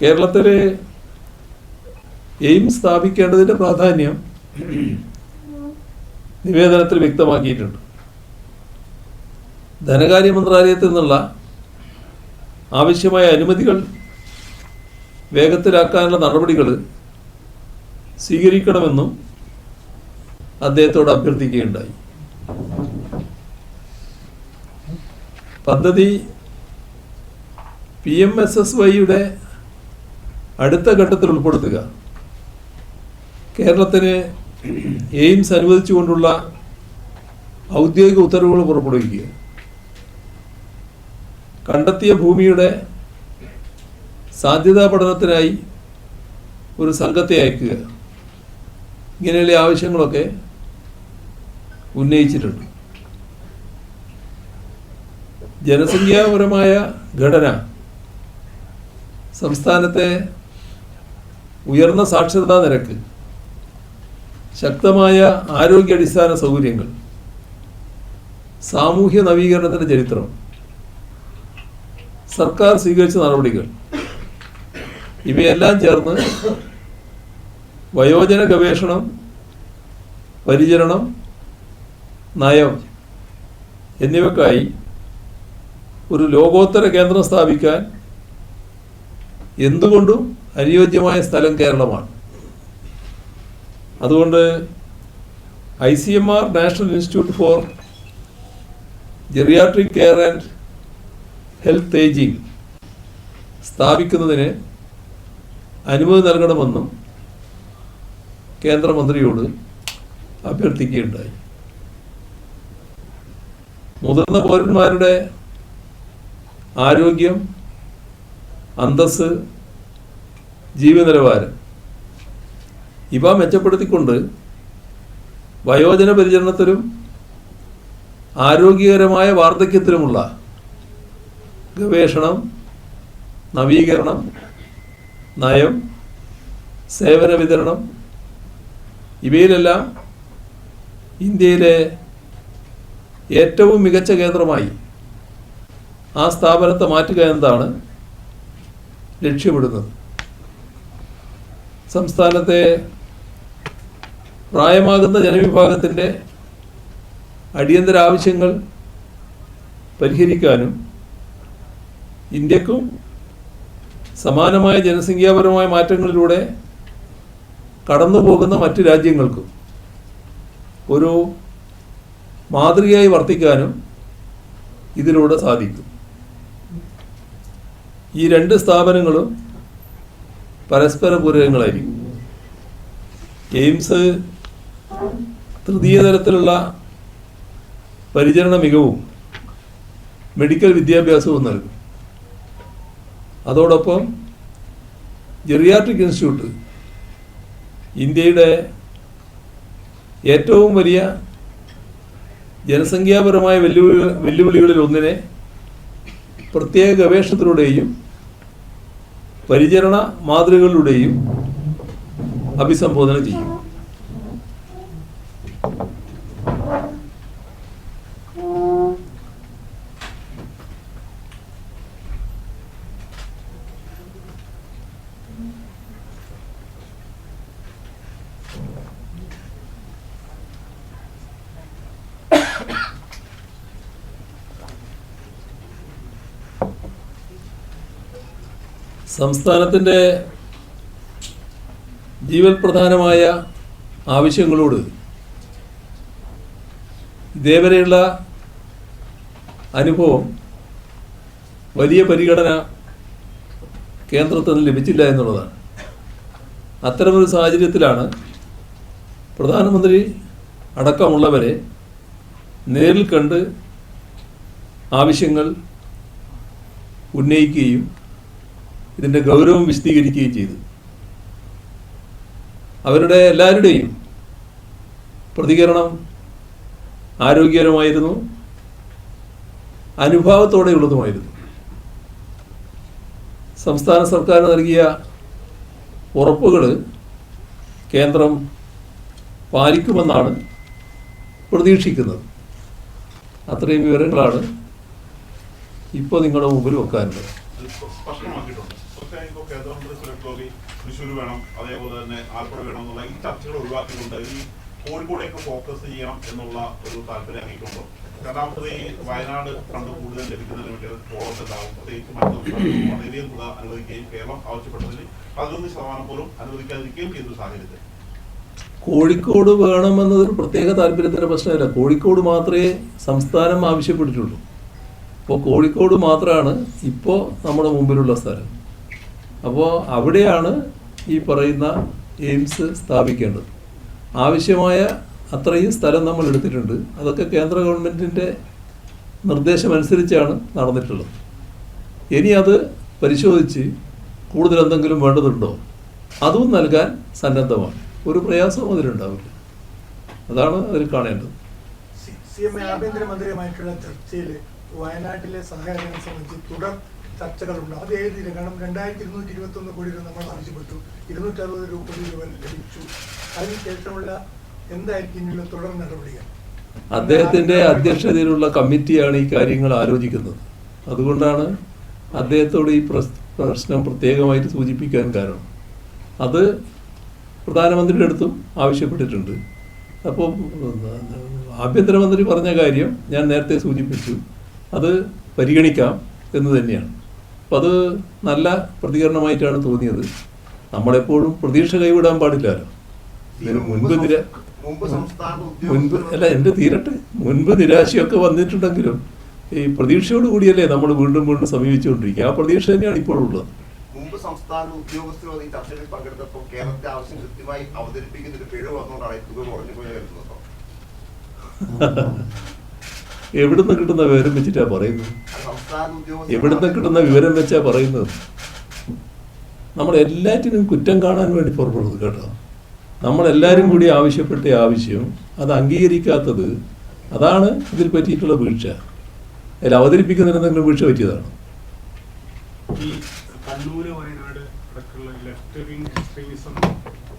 കേരളത്തിൽ എയിംസ് സ്ഥാപിക്കേണ്ടതിൻ്റെ പ്രാധാന്യം നിവേദനത്തിൽ വ്യക്തമാക്കിയിട്ടുണ്ട്. ധനകാര്യ മന്ത്രാലയത്തിൽ നിന്നുള്ള ആവശ്യമായ അനുമതികൾ വേഗത്തിലാക്കാനുള്ള നടപടികൾ സ്വീകരിക്കണമെന്നും അദ്ദേഹത്തോട് അഭ്യർത്ഥിക്കുകയുണ്ടായി. പദ്ധതി PMSSYയുടെ അടുത്ത ഘട്ടത്തിൽ ഉൾപ്പെടുത്തുക, കേരളത്തിന് എയിംസ് അനുവദിച്ചുകൊണ്ടുള്ള ഔദ്യോഗിക ഉത്തരവുകൾ പുറപ്പെടുവിക്കുക, കണ്ടെത്തിയ ഭൂമിയുടെ സാധ്യതാ പഠനത്തിനായി ഒരു സംഘത്തെ അയക്കുക, ഇങ്ങനെയുള്ള ആവശ്യങ്ങളൊക്കെ ഉന്നയിച്ചിട്ടുണ്ട്. ജനസംഖ്യാപരമായ ഘടന, സംസ്ഥാനത്തെ ഉയർന്ന സാക്ഷരതാ നിരക്ക്, ശക്തമായ ആരോഗ്യ അടിസ്ഥാന സൗകര്യങ്ങൾ, സാമൂഹ്യ നവീകരണത്തിൻ്റെ ചരിത്രം, സർക്കാർ സ്വീകരിച്ച നടപടികൾ, ഇവയെല്ലാം ചേർന്ന് വയോജന ഗവേഷണം, പരിചരണം, നയം എന്നിവയ്ക്കായി ഒരു ലോകോത്തര കേന്ദ്രം സ്ഥാപിക്കാൻ എന്തുകൊണ്ടും അനുയോജ്യമായ സ്ഥലം കേരളമാണ്. അതുകൊണ്ട് ICMR national institute for geriatric care and health ageing സ്ഥാപിക്കുന്നതിന് അനുമതി നൽകണമെന്നും കേന്ദ്രമന്ത്രിയോട് അഭ്യർത്ഥിക്കുകയുണ്ടായി. മുതിർന്ന പൗരന്മാരുടെ ആരോഗ്യം, അന്തസ്സ്, ജീവിത നിലവാരം ഇവ മെച്ചപ്പെടുത്തിക്കൊണ്ട് വയോജന പരിചരണത്തിലും ആരോഗ്യകരമായ വാർദ്ധക്യത്തിലുമുള്ള ഗവേഷണം, നവീകരണം, നയം, സേവന വിതരണം ഇവയിലെല്ലാം ഇന്ത്യയിലെ ഏറ്റവും മികച്ച കേന്ദ്രമായി ആ സ്ഥാപനത്തെ മാറ്റുക എന്നതാണ് ലക്ഷ്യമിടുന്നത്. സംസ്ഥാനത്തെ പ്രായമാകുന്ന ജനവിഭാഗത്തിൻ്റെ അടിയന്തര ആവശ്യങ്ങൾ പരിഹരിക്കാനും ഇന്ത്യക്കും സമാനമായ ജനസംഖ്യാപരമായ മാറ്റങ്ങളിലൂടെ കടന്നു പോകുന്ന മറ്റ് രാജ്യങ്ങൾക്കും ഒരു മാതൃകയായി വർത്തിക്കാനും ഇതിലൂടെ സാധിക്കും. ഈ രണ്ട് സ്ഥാപനങ്ങളും പരസ്പര പൂരകങ്ങളായിരിക്കും. എയിംസ് തൃതീയ തലത്തിലുള്ള പരിചരണ മികവും മെഡിക്കൽ വിദ്യാഭ്യാസവും നൽകും. അതോടൊപ്പം ജെറിയാട്രിക് ഇൻസ്റ്റിറ്റ്യൂട്ട് ഇന്ത്യയുടെ ഏറ്റവും വലിയ ജനസംഖ്യാപരമായ വെല്ലുവിളികളിൽ ഒന്നിനെ പ്രത്യേക ഗവേഷണത്തിലൂടെയും പരിചരണ മാതൃകകളിലൂടെയും അഭിസംബോധന ചെയ്യും. സംസ്ഥാനത്തിൻ്റെ ജീവൽ പ്രധാനമായ ആവശ്യങ്ങളോട് ഇതേവരെയുള്ള അനുഭവം വലിയ പരിഗണന കേന്ദ്രത്തിൽ നിന്ന് ലഭിച്ചില്ല എന്നുള്ളതാണ്. അത്തരമൊരു സാഹചര്യത്തിലാണ് പ്രധാനമന്ത്രി അടക്കമുള്ളവരെ നേരിൽ കണ്ട് ആവശ്യങ്ങൾ ഉന്നയിക്കുകയും ഇതിൻ്റെ ഗൗരവം വിശദീകരിക്കുകയും ചെയ്തു. അവരുടെ എല്ലാവരുടെയും പ്രതികരണം ആരോഗ്യകരമായിരുന്നു, അനുഭാവത്തോടെയുള്ളതുമായിരുന്നു. സംസ്ഥാന സർക്കാർ നൽകിയ ഉറപ്പുകൾ കേന്ദ്രം പാലിക്കുമെന്നാണ് പ്രതീക്ഷിക്കുന്നത്. അത്രയും വിവരങ്ങളാണ് ഇപ്പോൾ നിങ്ങളുടെ മുമ്പിൽ വെക്കാനുള്ളത്.
തൃശ്ശൂർ വേണം, അതേപോലെ തന്നെ ആലപ്പുഴ വേണം എന്നുള്ള ഈ ചർച്ചകൾ ഒഴിവാക്കിക്കൊണ്ട് ഈ കോഴിക്കോടേക്ക് ഫോക്കസ് ചെയ്യണം എന്നുള്ള ഒരു താല്പര്യം അറിയിക്കുമ്പോൾ, രണ്ടാമത്തത് ഈ വയനാട് ഫണ്ട് കൂടുതൽ ലഭിക്കുന്നതിന് വേണ്ടി ഫോളോസ് ഉണ്ടാകും. പ്രത്യേകിച്ച് മറ്റു വളരെയധികം തുക അനുവദിക്കുകയും കേരളം ആവശ്യപ്പെട്ടതിൽ 11% പോലും അനുവദിക്കാതിരിക്കുകയും ചെയ്തൊരു സാഹചര്യത്തിൽ
കോഴിക്കോട് വേണമെന്നതൊരു പ്രത്യേക താല്പര്യത്തിൻ്റെ പ്രശ്നമല്ല. കോഴിക്കോട് മാത്രമേ സംസ്ഥാനം ആവശ്യപ്പെട്ടിട്ടുള്ളൂ. അപ്പോൾ കോഴിക്കോട് മാത്രമാണ് ഇപ്പോൾ നമ്മുടെ മുമ്പിലുള്ള സ്ഥലം. അപ്പോൾ അവിടെയാണ് ഈ പറയുന്ന എയിംസ് സ്ഥാപിക്കേണ്ടത്. ആവശ്യമായ അത്രയും സ്ഥലം നമ്മൾ എടുത്തിട്ടുണ്ട്. അതൊക്കെ കേന്ദ്ര ഗവൺമെൻറ്റിൻ്റെ നിർദ്ദേശമനുസരിച്ചാണ് നടന്നിട്ടുള്ളത്. ഇനി അത് പരിശോധിച്ച് കൂടുതൽ എന്തെങ്കിലും വേണ്ടതുണ്ടോ അതും നൽകാൻ സന്നദ്ധമാണ്. ഒരു പ്രയാസവും അതിലുണ്ടാവില്ല. അതാണ് അതിൽ കാണേണ്ടത്.
ആഭ്യന്തരമന്ത്രിയുമായിട്ടുള്ള ചർച്ചയിൽ വയനാട്ടിലെ സഹകരണം സംബന്ധിച്ച് തുടർ ചർച്ചകളുണ്ട്. അത് ഏതില്ല? കാരണം 2221 കോടി രൂപ നമ്മൾ ആവശ്യപ്പെട്ടു, 260 കോടി രൂപ ലഭിച്ചു. അതിനുശേഷമുള്ള എന്തായിരിക്കും ഇനിയുള്ള തുടർ നടപടികൾ?
അദ്ദേഹത്തിൻ്റെ അധ്യക്ഷതയിലുള്ള കമ്മിറ്റിയാണ് ഈ കാര്യങ്ങൾ ആലോചിക്കുന്നത്. അതുകൊണ്ടാണ് അദ്ദേഹത്തോട് ഈ പ്രശ്നം പ്രത്യേകമായിട്ട് സൂചിപ്പിക്കാൻ കാരണം. അത് പ്രധാനമന്ത്രിയുടെ അടുത്തും ആവശ്യപ്പെട്ടിട്ടുണ്ട്. അപ്പോൾ ആഭ്യന്തരമന്ത്രി പറഞ്ഞ കാര്യം ഞാൻ നേരത്തെ സൂചിപ്പിച്ചു, അത് പരിഗണിക്കാം എന്ന് തന്നെയാണ്. അപ്പം അത് നല്ല പ്രതികരണമായിട്ടാണ് തോന്നിയത്. നമ്മളെപ്പോഴും പ്രതീക്ഷ കൈവിടാൻ പാടില്ലല്ലോ. മുൻപ് അല്ല, എൻ്റെ തീരട്ടെ, മുൻപ് നിരാശയൊക്കെ വന്നിട്ടുണ്ടെങ്കിലും ഈ പ്രതീക്ഷയോട് കൂടിയല്ലേ നമ്മൾ വീണ്ടും വീണ്ടും സമീപിച്ചുകൊണ്ടിരിക്കുക. ആ പ്രതീക്ഷ തന്നെയാണ് ഇപ്പോഴുള്ളത്.
മുമ്പ് സംസ്ഥാന ഉദ്യോഗസ്ഥരോ ഈ ചർച്ചയിൽ പങ്കെടുത്തപ്പോൾ കേരളത്തെ ആവശ്യം കൃത്യമായി അവതരിപ്പിക്കുന്ന ഒരു പിഴവ് വന്നുകൊണ്ടാണ് തുക കുറഞ്ഞു പോയി വരുന്നത്.
എവിടുന്ന് കിട്ടുന്ന വിവരം വെച്ചിട്ടാ പറയുന്നത്? എവിടുന്ന് കിട്ടുന്ന വിവരം വെച്ചാ പറയുന്നത്? നമ്മൾ എല്ലാറ്റിനും കുറ്റം കാണാൻ വേണ്ടി പുറപ്പെടുന്നത് കേട്ടോ. നമ്മളെല്ലാവരും കൂടി ആവശ്യപ്പെട്ട ആവശ്യം അത് അംഗീകരിക്കാത്തത്, അതാണ് ഇതിൽ പറ്റിയിട്ടുള്ള വീഴ്ച. അതിൽ അവതരിപ്പിക്കുന്നതിന് എന്തെങ്കിലും വീഴ്ച പറ്റിയതാണ്.
ഈ കണ്ണൂര്, വയനാട് അടക്കമുള്ള ലെഫ്റ്റ് വിങ് എക്സ്ട്രീമിസം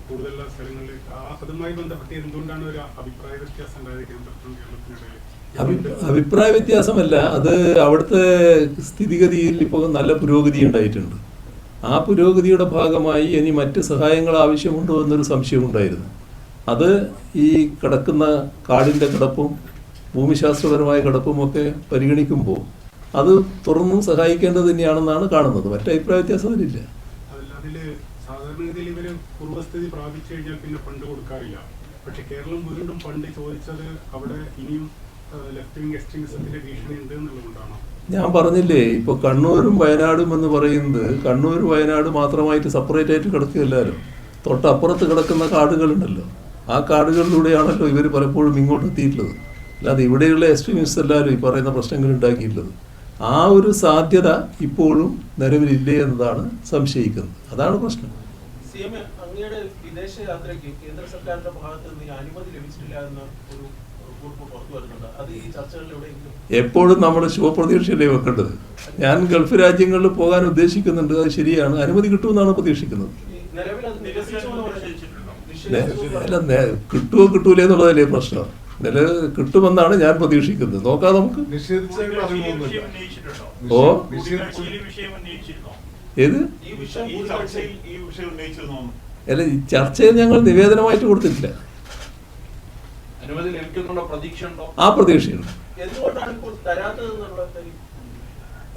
കൂടുതലുള്ള സ്ഥലങ്ങളിൽ അതുമായി ബന്ധപ്പെട്ട് എന്തുകൊണ്ടാണ് ഒരു അഭിപ്രായ വ്യത്യാസം ഉണ്ടായത് കേന്ദ്രത്തിനും കേരളത്തിനിടയിൽ?
അഭിപ്രായ വ്യത്യാസമല്ല, അത് അവിടുത്തെ സ്ഥിതിഗതിയിൽ ഇപ്പോൾ നല്ല പുരോഗതി ഉണ്ടായിട്ടുണ്ട്. ആ പുരോഗതിയുടെ ഭാഗമായി ഇനി മറ്റ് സഹായങ്ങൾ ആവശ്യമുണ്ടോ എന്നൊരു സംശയമുണ്ടായിരുന്നു. അത് ഈ കിടക്കുന്ന കാടിൻ്റെ കിടപ്പും ഭൂമിശാസ്ത്രപരമായ കിടപ്പുമൊക്കെ പരിഗണിക്കുമ്പോൾ അത് തുറന്നും സഹായിക്കേണ്ടത് തന്നെയാണെന്നാണ് കാണുന്നത്. മറ്റു അഭിപ്രായ വ്യത്യാസം അതിലില്ല.
അതില് സാധാരണഗതിയിൽ ഇവര് പൂർവ്വസ്ഥിതി പ്രാപിച്ചു കഴിഞ്ഞാൽ പിന്നെ ഫണ്ട് കൊടുക്കാറില്ല. പക്ഷെ കേരളം വീണ്ടും ഫണ്ട് ചോദിച്ചത് അവിടെ ഇനിയും ലെഫ്റ്റ് വിങ് എക്സ്ട്രീമിസത്തിന്റെ ഭീഷണി ഉണ്ട് എന്നുള്ളതുകൊണ്ടാണ്.
ഞാൻ പറഞ്ഞില്ലേ, ഇപ്പോൾ കണ്ണൂരും വയനാടും എന്ന് പറയുന്നത് കണ്ണൂർ വയനാട് മാത്രമായിട്ട് സെപ്പറേറ്റ് ആയിട്ട് കിടക്കുകയല്ലോ. തൊട്ടപ്പുറത്ത് കിടക്കുന്ന കാടുകളുണ്ടല്ലോ, ആ കാടുകളിലൂടെയാണല്ലോ ഇവർ പലപ്പോഴും ഇങ്ങോട്ട് എത്തിയിട്ടുള്ളത്. അല്ലാതെ ഇവിടെയുള്ള എക്സ്ട്രീമിസ്റ്റ് എല്ലാവരും ഈ പറയുന്ന പ്രശ്നങ്ങൾ ഉണ്ടാക്കിയിട്ടുള്ളത്. ആ ഒരു സാധ്യത ഇപ്പോഴും നിലവിലില്ലേ എന്നതാണ് സംശയിക്കുന്നത്. അതാണ് പ്രശ്നം.
അങ്ങയുടെ വിദേശ യാത്രയ്ക്ക് കേന്ദ്ര സർക്കാരിന്റെ ഭാഗത്ത് നിന്ന് അനുമതി ലഭിച്ചിട്ടില്ല എന്ന ഒരു റിപ്പോർട്ട് പുറത്തു വരുന്നുണ്ട്. അത് ഈ ചർച്ചകളിലൂടെ
എപ്പോഴും നമ്മൾ ശുഭപ്രതീക്ഷയല്ലേ വെക്കേണ്ടത്. ഞാൻ ഗൾഫ് രാജ്യങ്ങളിൽ പോകാൻ ഉദ്ദേശിക്കുന്നുണ്ട്, അത് ശരിയാണ്. അനുമതി കിട്ടുമെന്നാണ് പ്രതീക്ഷിക്കുന്നത്. അല്ല, കിട്ടുമോ കിട്ടൂലേ എന്നുള്ളതല്ലേ പ്രശ്നം. കിട്ടുമെന്നാണ് ഞാൻ പ്രതീക്ഷിക്കുന്നത്. നോക്കാം നമുക്ക്. ഓ, ഏത് അല്ല, ഈ ചർച്ചയിൽ ഞങ്ങൾ നിവേദനമായിട്ട് കൊടുത്തിട്ടില്ല. ആ പ്രതീക്ഷയുണ്ട്.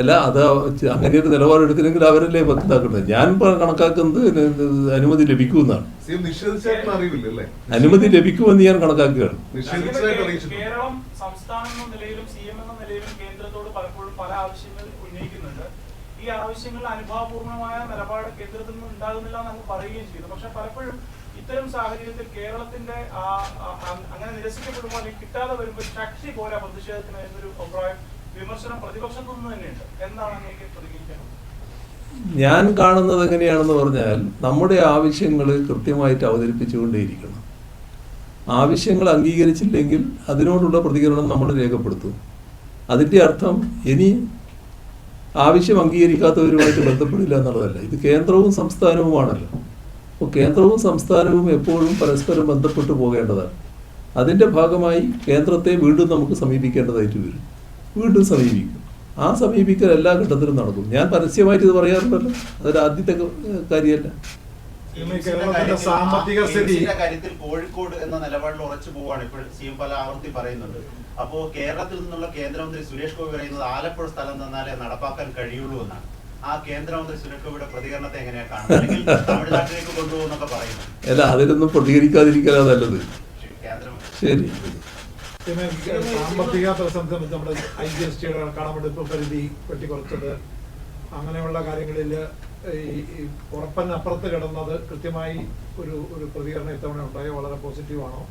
അല്ല, അത് അങ്ങനെ ഒരു നിലപാടെടുത്തില്ലെങ്കിൽ അവരല്ലേ വ്യക്തമാക്കുന്നത്. ഞാൻ കണക്കാക്കുന്നത് അനുമതി ലഭിക്കുമെന്നാണ്. അനുമതി ലഭിക്കുമെന്ന് ഞാൻ കണക്കാക്കുകയാണ്.
കേരളം സംസ്ഥാനം എന്ന നിലയിലും CM എന്ന നിലയിലും കേന്ദ്രത്തോട് പലപ്പോഴും പല ആവശ്യങ്ങൾ ഉന്നയിക്കുന്നുണ്ട്. ഈ ആവശ്യങ്ങളിൽ അനുഭാവപൂർണമായ നിലപാട് കേന്ദ്രത്തിൽ നിന്ന് ഉണ്ടാകുന്നില്ല എന്ന് പറയുകയും ചെയ്തു. പക്ഷെ പലപ്പോഴും ഇത്തരം സാഹചര്യത്തിൽ കേരളത്തിന്റെ അങ്ങനെ നിരസിക്കപ്പെടുമ്പോൾ അല്ലെങ്കിൽ കിട്ടാതെ വരുമ്പോൾ ശക്തി പോരാ പ്രതിഷേധത്തിന് എന്നൊരു അഭിപ്രായം, വിമർശനം പ്രതിപക്ഷത്തു നിന്ന് തന്നെയുണ്ട്. എന്താണ് അങ്ങേക്ക് പ്രതികരിക്കുന്നത്?
ഞാൻ കാണുന്നത് എങ്ങനെയാണെന്ന് പറഞ്ഞാൽ, നമ്മുടെ ആവശ്യങ്ങൾ കൃത്യമായിട്ട് അവതരിപ്പിച്ചുകൊണ്ടേയിരിക്കണം. ആവശ്യങ്ങൾ അംഗീകരിച്ചില്ലെങ്കിൽ അതിനോടുള്ള പ്രതികരണം നമ്മൾ രേഖപ്പെടുത്തും. അതിൻ്റെ അർത്ഥം ഇനി ആവശ്യം അംഗീകരിക്കാത്തവരുമായിട്ട് ബന്ധപ്പെടില്ല എന്നുള്ളതല്ല. ഇത് കേന്ദ്രവും സംസ്ഥാനവുമാണല്ലോ. അപ്പോൾ കേന്ദ്രവും സംസ്ഥാനവും എപ്പോഴും പരസ്പരം ബന്ധപ്പെട്ട് പോകേണ്ടതാണ്. അതിൻ്റെ ഭാഗമായി കേന്ദ്രത്തെ വീണ്ടും നമുക്ക് സമീപിക്കേണ്ടതായിട്ട് വരും. വീണ്ടും സമീപിക്കും. ആ സമീപിക്കൽ എല്ലാ ഘട്ടത്തിലും നടക്കും. ഞാൻ പരസ്യമായിട്ട് ഇത് പറയാറുണ്ടല്ലോ, അതൊരു ആദ്യത്തെ കാര്യമല്ല.
സാമ്പത്തിക കാര്യത്തിൽ കോഴിക്കോട് എന്ന നിലപാടിൽ ഉറച്ചു പോവുകയാണ് ഇപ്പോൾ CM പല ആവർത്തി പറയുന്നുണ്ട്. അപ്പോ കേരളത്തിൽ നിന്നുള്ള കേന്ദ്രമന്ത്രി സുരേഷ് ഗോപി പറയുന്നത് ആലപ്പുഴ സ്ഥലം തന്നാലേ നടപ്പാക്കാൻ കഴിയുള്ളൂ എന്നാണ്. ആ കേന്ദ്രമന്ത്രി സുരേഷ് ഗോപിയുടെ പ്രതികരണത്തെ എങ്ങനെയാണ് കാണുന്നത്? അല്ലെങ്കിൽ തമിഴ്നാട്ടിലേക്ക് കൊണ്ടുപോകുന്നൊക്കെ പറയുന്നു.
അല്ല, അതിലൊന്നും പ്രതികരിക്കാതിരിക്കാനാ നല്ലത്. ശരി.
സാമ്പത്തിക പ്രതിസന്ധി, നമ്മുടെ IGSTയുടെ കടമെടുപ്പ് പരിധി വെട്ടിക്കുറച്ചത്, അങ്ങനെയുള്ള കാര്യങ്ങളിൽ ഈ ഉറപ്പിനപ്പുറത്ത് കിടന്നത് കൃത്യമായി ഒരു പ്രതികരണം ഇത്തവണ ഉണ്ടായോ? വളരെ പോസിറ്റീവാണോ?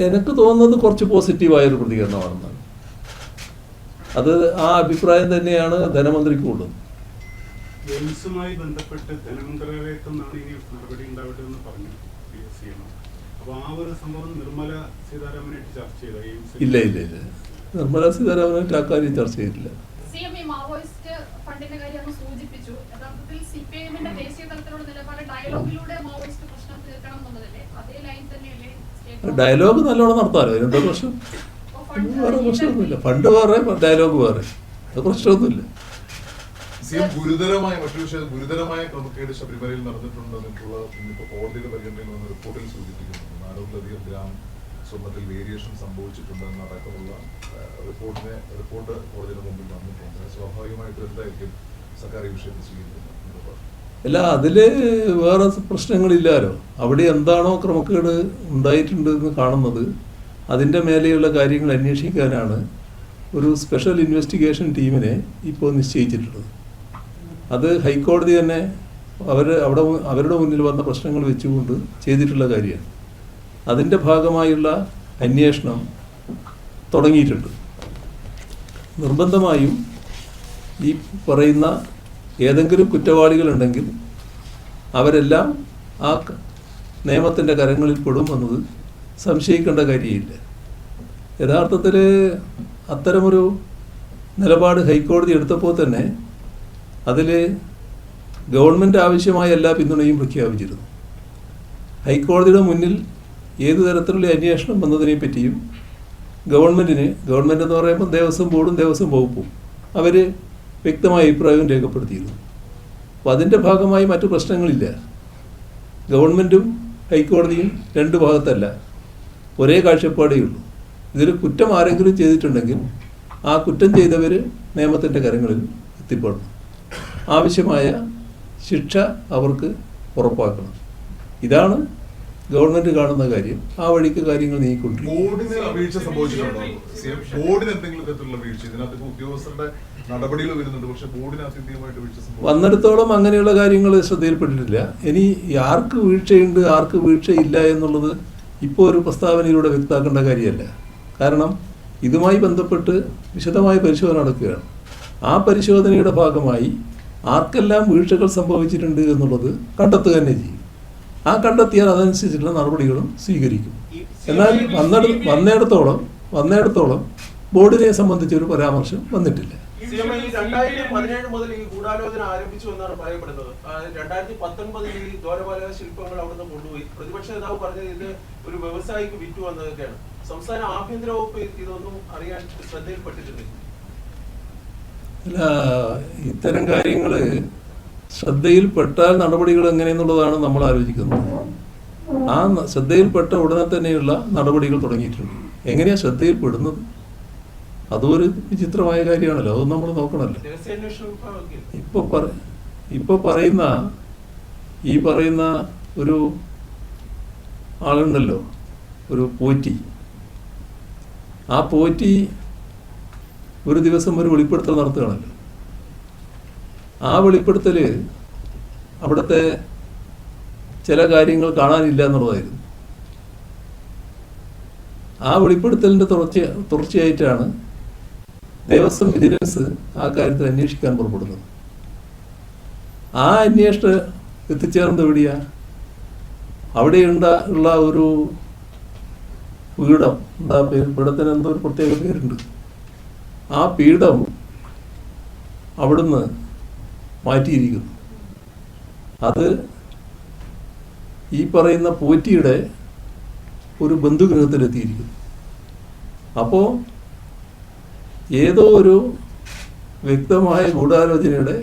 എനിക്ക് തോന്നുന്നത് കുറച്ച് പോസിറ്റീവായൊരു പ്രതികരണമാണെന്നാണ്. അത് ആ അഭിപ്രായം തന്നെയാണ് ധനമന്ത്രിക്കും ഉള്ളത്.
എയിംസുമായി ബന്ധപ്പെട്ട് ധനമന്ത്രാലയത്തിൽ നിന്നാണ് ഇനി നടപടി ഉണ്ടാവേണ്ടതെന്ന് പറഞ്ഞു CM. അപ്പൊ ആ ഒരു സംഭവം നിർമ്മല സീതാരാമനായിട്ട് ചർച്ച ചെയ്ത
ഇല്ല, നിർമ്മല സീതാരാമനായിട്ട് ആ കാര്യം ചർച്ച ചെയ്തിട്ടില്ല.
മാവോയിസ്റ്റ് ഫണ്ടിന്റെ കാര്യം അങ്ങ് സൂചിപ്പിച്ചു. യഥാർത്ഥത്തിൽ CPIMന്റെ ദേശീയ തലത്തിലുള്ള നിലപാട് ഡയലോഗിലൂടെ മാവോയിസ്റ്റ് പ്രശ്നം തീർക്കണം എന്നുള്ളതല്ലേ? അതേ ലൈൻ തന്നെയല്ലേ?
ഡയലോഗ് നല്ലോണം നടത്താമല്ലോ, അതിനെന്താ പ്രശ്നം? വേറെ പ്രശ്നമൊന്നുമില്ല. ഫണ്ട് വേറെ, ഡയലോഗ് വേറെ, അത് പ്രശ്നമൊന്നുമില്ല.
ഗുരുതരമായ മറ്റൊരു വിഷയം, ഗുരുതരമായ ക്രമക്കേട് ശബരിമലയിൽ നടന്നിട്ടുണ്ടെന്നുള്ള ഇന്നിപ്പോ കോടതിയുടെ പരിഗണനയിൽ വന്ന റിപ്പോർട്ടിൽ സൂചിപ്പിക്കുന്നുണ്ട്. 400-ലധികം ഗ്രാം സ്വർണ്ണത്തിൽ വേരിയേഷൻ സംഭവിച്ചിട്ടുണ്ടെന്ന് അടക്കമുള്ള റിപ്പോർട്ട് കോടതിയുടെ മുമ്പിൽ വന്നിട്ടുണ്ട്. സ്വാഭാവികമായിട്ടും എന്തായിരിക്കും സർക്കാർ ഈ വിഷയത്തിൽ സ്വീകരിക്കുന്നത് നിലപാട്?
അല്ല, അതിൽ വേറെ പ്രശ്നങ്ങളില്ലല്ലോ. അവിടെ എന്താണോ ക്രമക്കേട് ഉണ്ടായിട്ടുണ്ട് എന്ന് കാണുന്നത്, അതിൻ്റെ മേലെയുള്ള കാര്യങ്ങൾ അന്വേഷിക്കാനാണ് ഒരു സ്പെഷ്യൽ ഇൻവെസ്റ്റിഗേഷൻ ടീമിനെ ഇപ്പോൾ നിശ്ചയിച്ചിട്ടുള്ളത്. അത് ഹൈക്കോടതി തന്നെ അവരുടെ മുന്നിൽ വന്ന പ്രശ്നങ്ങൾ വെച്ചുകൊണ്ട് ചെയ്തിട്ടുള്ള കാര്യമാണ്. അതിൻ്റെ ഭാഗമായുള്ള അന്വേഷണം തുടങ്ങിയിട്ടുണ്ട്. നിർബന്ധമായും ഈ പറയുന്ന ഏതെങ്കിലും കുറ്റവാളികളുണ്ടെങ്കിൽ അവരെല്ലാം ആ നിയമത്തിൻ്റെ കരങ്ങളിൽ പെടുമെന്നത് സംശയിക്കേണ്ട കാര്യമില്ല. യഥാർത്ഥത്തിൽ അത്തരമൊരു നിലപാട് ഹൈക്കോടതി എടുത്തപ്പോൾ തന്നെ അതിൽ ഗവൺമെൻറ് ആവശ്യമായ എല്ലാ പിന്തുണയും പ്രഖ്യാപിച്ചിരുന്നു. ഹൈക്കോടതിയുടെ മുന്നിൽ ഏതു തരത്തിലുള്ള അന്വേഷണം വന്നതിനെ പറ്റിയും ഗവൺമെൻറ് എന്ന് പറയുമ്പോൾ ദേവസ്വം ബോർഡും ദേവസ്വം വകുപ്പും അവർ വ്യക്തമായ അഭിപ്രായവും രേഖപ്പെടുത്തിയിരുന്നു. അപ്പോൾ അതിൻ്റെ ഭാഗമായി മറ്റു പ്രശ്നങ്ങളില്ല. ഗവൺമെൻറ്റും ഹൈക്കോടതിയും രണ്ട് ഭാഗത്തല്ല, ഒരേ കാഴ്ചപ്പാടേ ഉള്ളൂ. ഇതിൽ കുറ്റം ആരെങ്കിലും ചെയ്തിട്ടുണ്ടെങ്കിൽ ആ കുറ്റം ചെയ്തവർ നിയമത്തിൻ്റെ കരങ്ങളിൽ എത്തിപ്പെടണം. ആവശ്യമായ ശിക്ഷ അവർക്ക് ഉറപ്പാക്കണം. ഇതാണ് ഗവൺമെൻറ് കാണുന്ന കാര്യം. ആ വഴിക്ക് കാര്യങ്ങൾ നീങ്ങിക്കൊണ്ടിരിക്കും.
ബോർഡിന് വീഴ്ച സംഭവിച്ചിട്ടുണ്ടോ? ബോർഡിന് എന്തെങ്കിലും തരത്തിലുള്ള വീഴ്ച ഇതിനകത്ത് ഉദ്യോഗസ്ഥരുടെ നടപടികൾ വരുന്നുണ്ട്, പക്ഷെ ബോർഡിന് ആത്യന്തികമായിട്ട് വീഴ്ച സംഭവിച്ചു
വന്നിടത്തോളം അങ്ങനെയുള്ള കാര്യങ്ങൾ ശ്രദ്ധയിൽപ്പെട്ടിട്ടില്ല. ഇനി ആർക്ക് വീഴ്ചയുണ്ട് ആർക്ക് വീഴ്ചയില്ല എന്നുള്ളത് ഇപ്പോൾ ഒരു പ്രസ്താവനയിലൂടെ വ്യക്തമാക്കേണ്ട കാര്യമല്ല. കാരണം ഇതുമായി ബന്ധപ്പെട്ട് വിശദമായ പരിശോധന നടക്കുകയാണ്. ആ പരിശോധനയുടെ ഭാഗമായി ആർക്കെല്ലാം വീഴ്ചകൾ സംഭവിച്ചിട്ടുണ്ട് എന്നുള്ളത് കണ്ടെത്തുക തന്നെ ചെയ്യും. ആ കണ്ടെത്തിയാൽ അതനുസരിച്ചുള്ള നടപടികളും സ്വീകരിക്കും. എന്നാൽ വന്നിടത്തോളം ബോർഡിനെ സംബന്ധിച്ചൊരു പരാമർശം വന്നിട്ടില്ല.
ഈ 2017 മുതൽ ഈ ഗൂഢാലോചന ആരംഭിച്ചു എന്നാണ് പറയപ്പെടുന്നത്. 2019 ഈ ദ്വാരപാലക ശില്പങ്ങൾ അവിടുന്ന് കൊണ്ടുപോയി. പ്രതിപക്ഷ നേതാവ് പറഞ്ഞത് ഇത് ഒരു വ്യവസായിക്ക് വിറ്റു വന്നതൊക്കെയാണ്. സംസ്ഥാന ആഭ്യന്തര വകുപ്പ് ഇതൊന്നും അറിയാൻ ശ്രദ്ധയിൽപ്പെട്ടിട്ടില്ല.
അല്ല, ഇത്തരം കാര്യങ്ങൾ ശ്രദ്ധയിൽപ്പെട്ടാൽ നടപടികൾ എങ്ങനെയെന്നുള്ളതാണ് നമ്മൾ ആലോചിക്കുന്നത്. ആ ശ്രദ്ധയിൽപ്പെട്ട ഉടനെ തന്നെയുള്ള നടപടികൾ തുടങ്ങിയിട്ടുണ്ട്. എങ്ങനെയാണ് ശ്രദ്ധയിൽപ്പെടുന്നത്? അതും ഒരു വിചിത്രമായ കാര്യമാണല്ലോ. അത് നമ്മൾ നോക്കണമല്ലോ. ഇപ്പോൾ പറയുന്ന ഒരു ആളുണ്ടല്ലോ, ഒരു പോറ്റി. ആ പോറ്റി ഒരു ദിവസം ഒരു വെളിപ്പെടുത്തൽ നടത്തുകയാണല്ലോ. ആ വെളിപ്പെടുത്തൽ അവിടുത്തെ ചില കാര്യങ്ങൾ കാണാനില്ല എന്നുള്ളതായിരുന്നു. ആ വെളിപ്പെടുത്തലിൻ്റെ തുടർച്ചയായിട്ടാണ് ദേവസ്വം വിജിലൻസ് ആ കാര്യത്തിൽ അന്വേഷിക്കാൻ പുറപ്പെടുന്നത്. ആ അന്വേഷണം എത്തിച്ചേർന്നത് എവിടെയാ? അവിടെയുള്ള ഒരു പീഠം, എന്താ പേര്, പീഠത്തിന് എന്തോ ഒരു പ്രത്യേക പേരുണ്ട്. ആ പീഠം അവിടുന്ന് മാറ്റിയിരിക്കുന്നു. അത് ഈ പറയുന്ന പോറ്റിയുടെ ഒരു ബന്ധുഗൃഹത്തിലെത്തിയിരിക്കുന്നു. അപ്പോൾ ഏതോ ഒരു വ്യക്തമായ ഗൂഢാലോചനയുടെ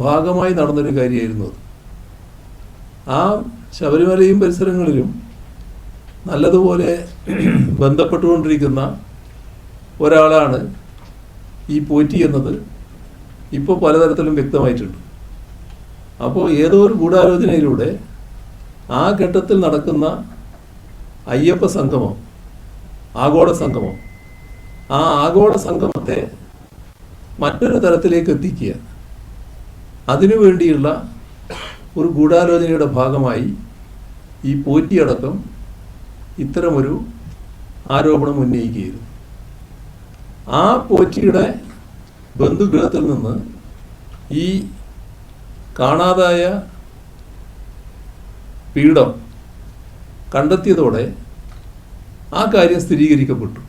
ഭാഗമായി നടന്നൊരു കാര്യമായിരുന്നു അത്. ആ ശബരിമലയും പരിസരങ്ങളിലും നല്ലതുപോലെ ബന്ധപ്പെട്ടുകൊണ്ടിരിക്കുന്ന ഒരാളാണ് ഈ പോറ്റി എന്നത് ഇപ്പോൾ പലതരത്തിലും വ്യക്തമായിട്ടുണ്ട്. അപ്പോൾ ഏതോ ഒരു ഗൂഢാലോചനയിലൂടെ ആ ഘട്ടത്തിൽ നടക്കുന്ന അയ്യപ്പ സംഗമം, ആഗോള സംഗമം, ആ ആഗോള സംഗമത്തെ മറ്റൊരു തലത്തിലേക്ക് എത്തിക്കുക, അതിനു വേണ്ടിയുള്ള ഒരു ഗൂഢാലോചനയുടെ ഭാഗമായി ഈ പോറ്റിയടക്കം ഇത്തരമൊരു ആരോപണം ഉന്നയിക്കുകയായിരുന്നു. ആ പോറ്റിയുടെ ബന്ധുഗൃഹത്തിൽ നിന്ന് ഈ കാണാതായ പീഠം കണ്ടെത്തിയതോടെ ആ കാര്യം സ്ഥിരീകരിക്കപ്പെട്ടു.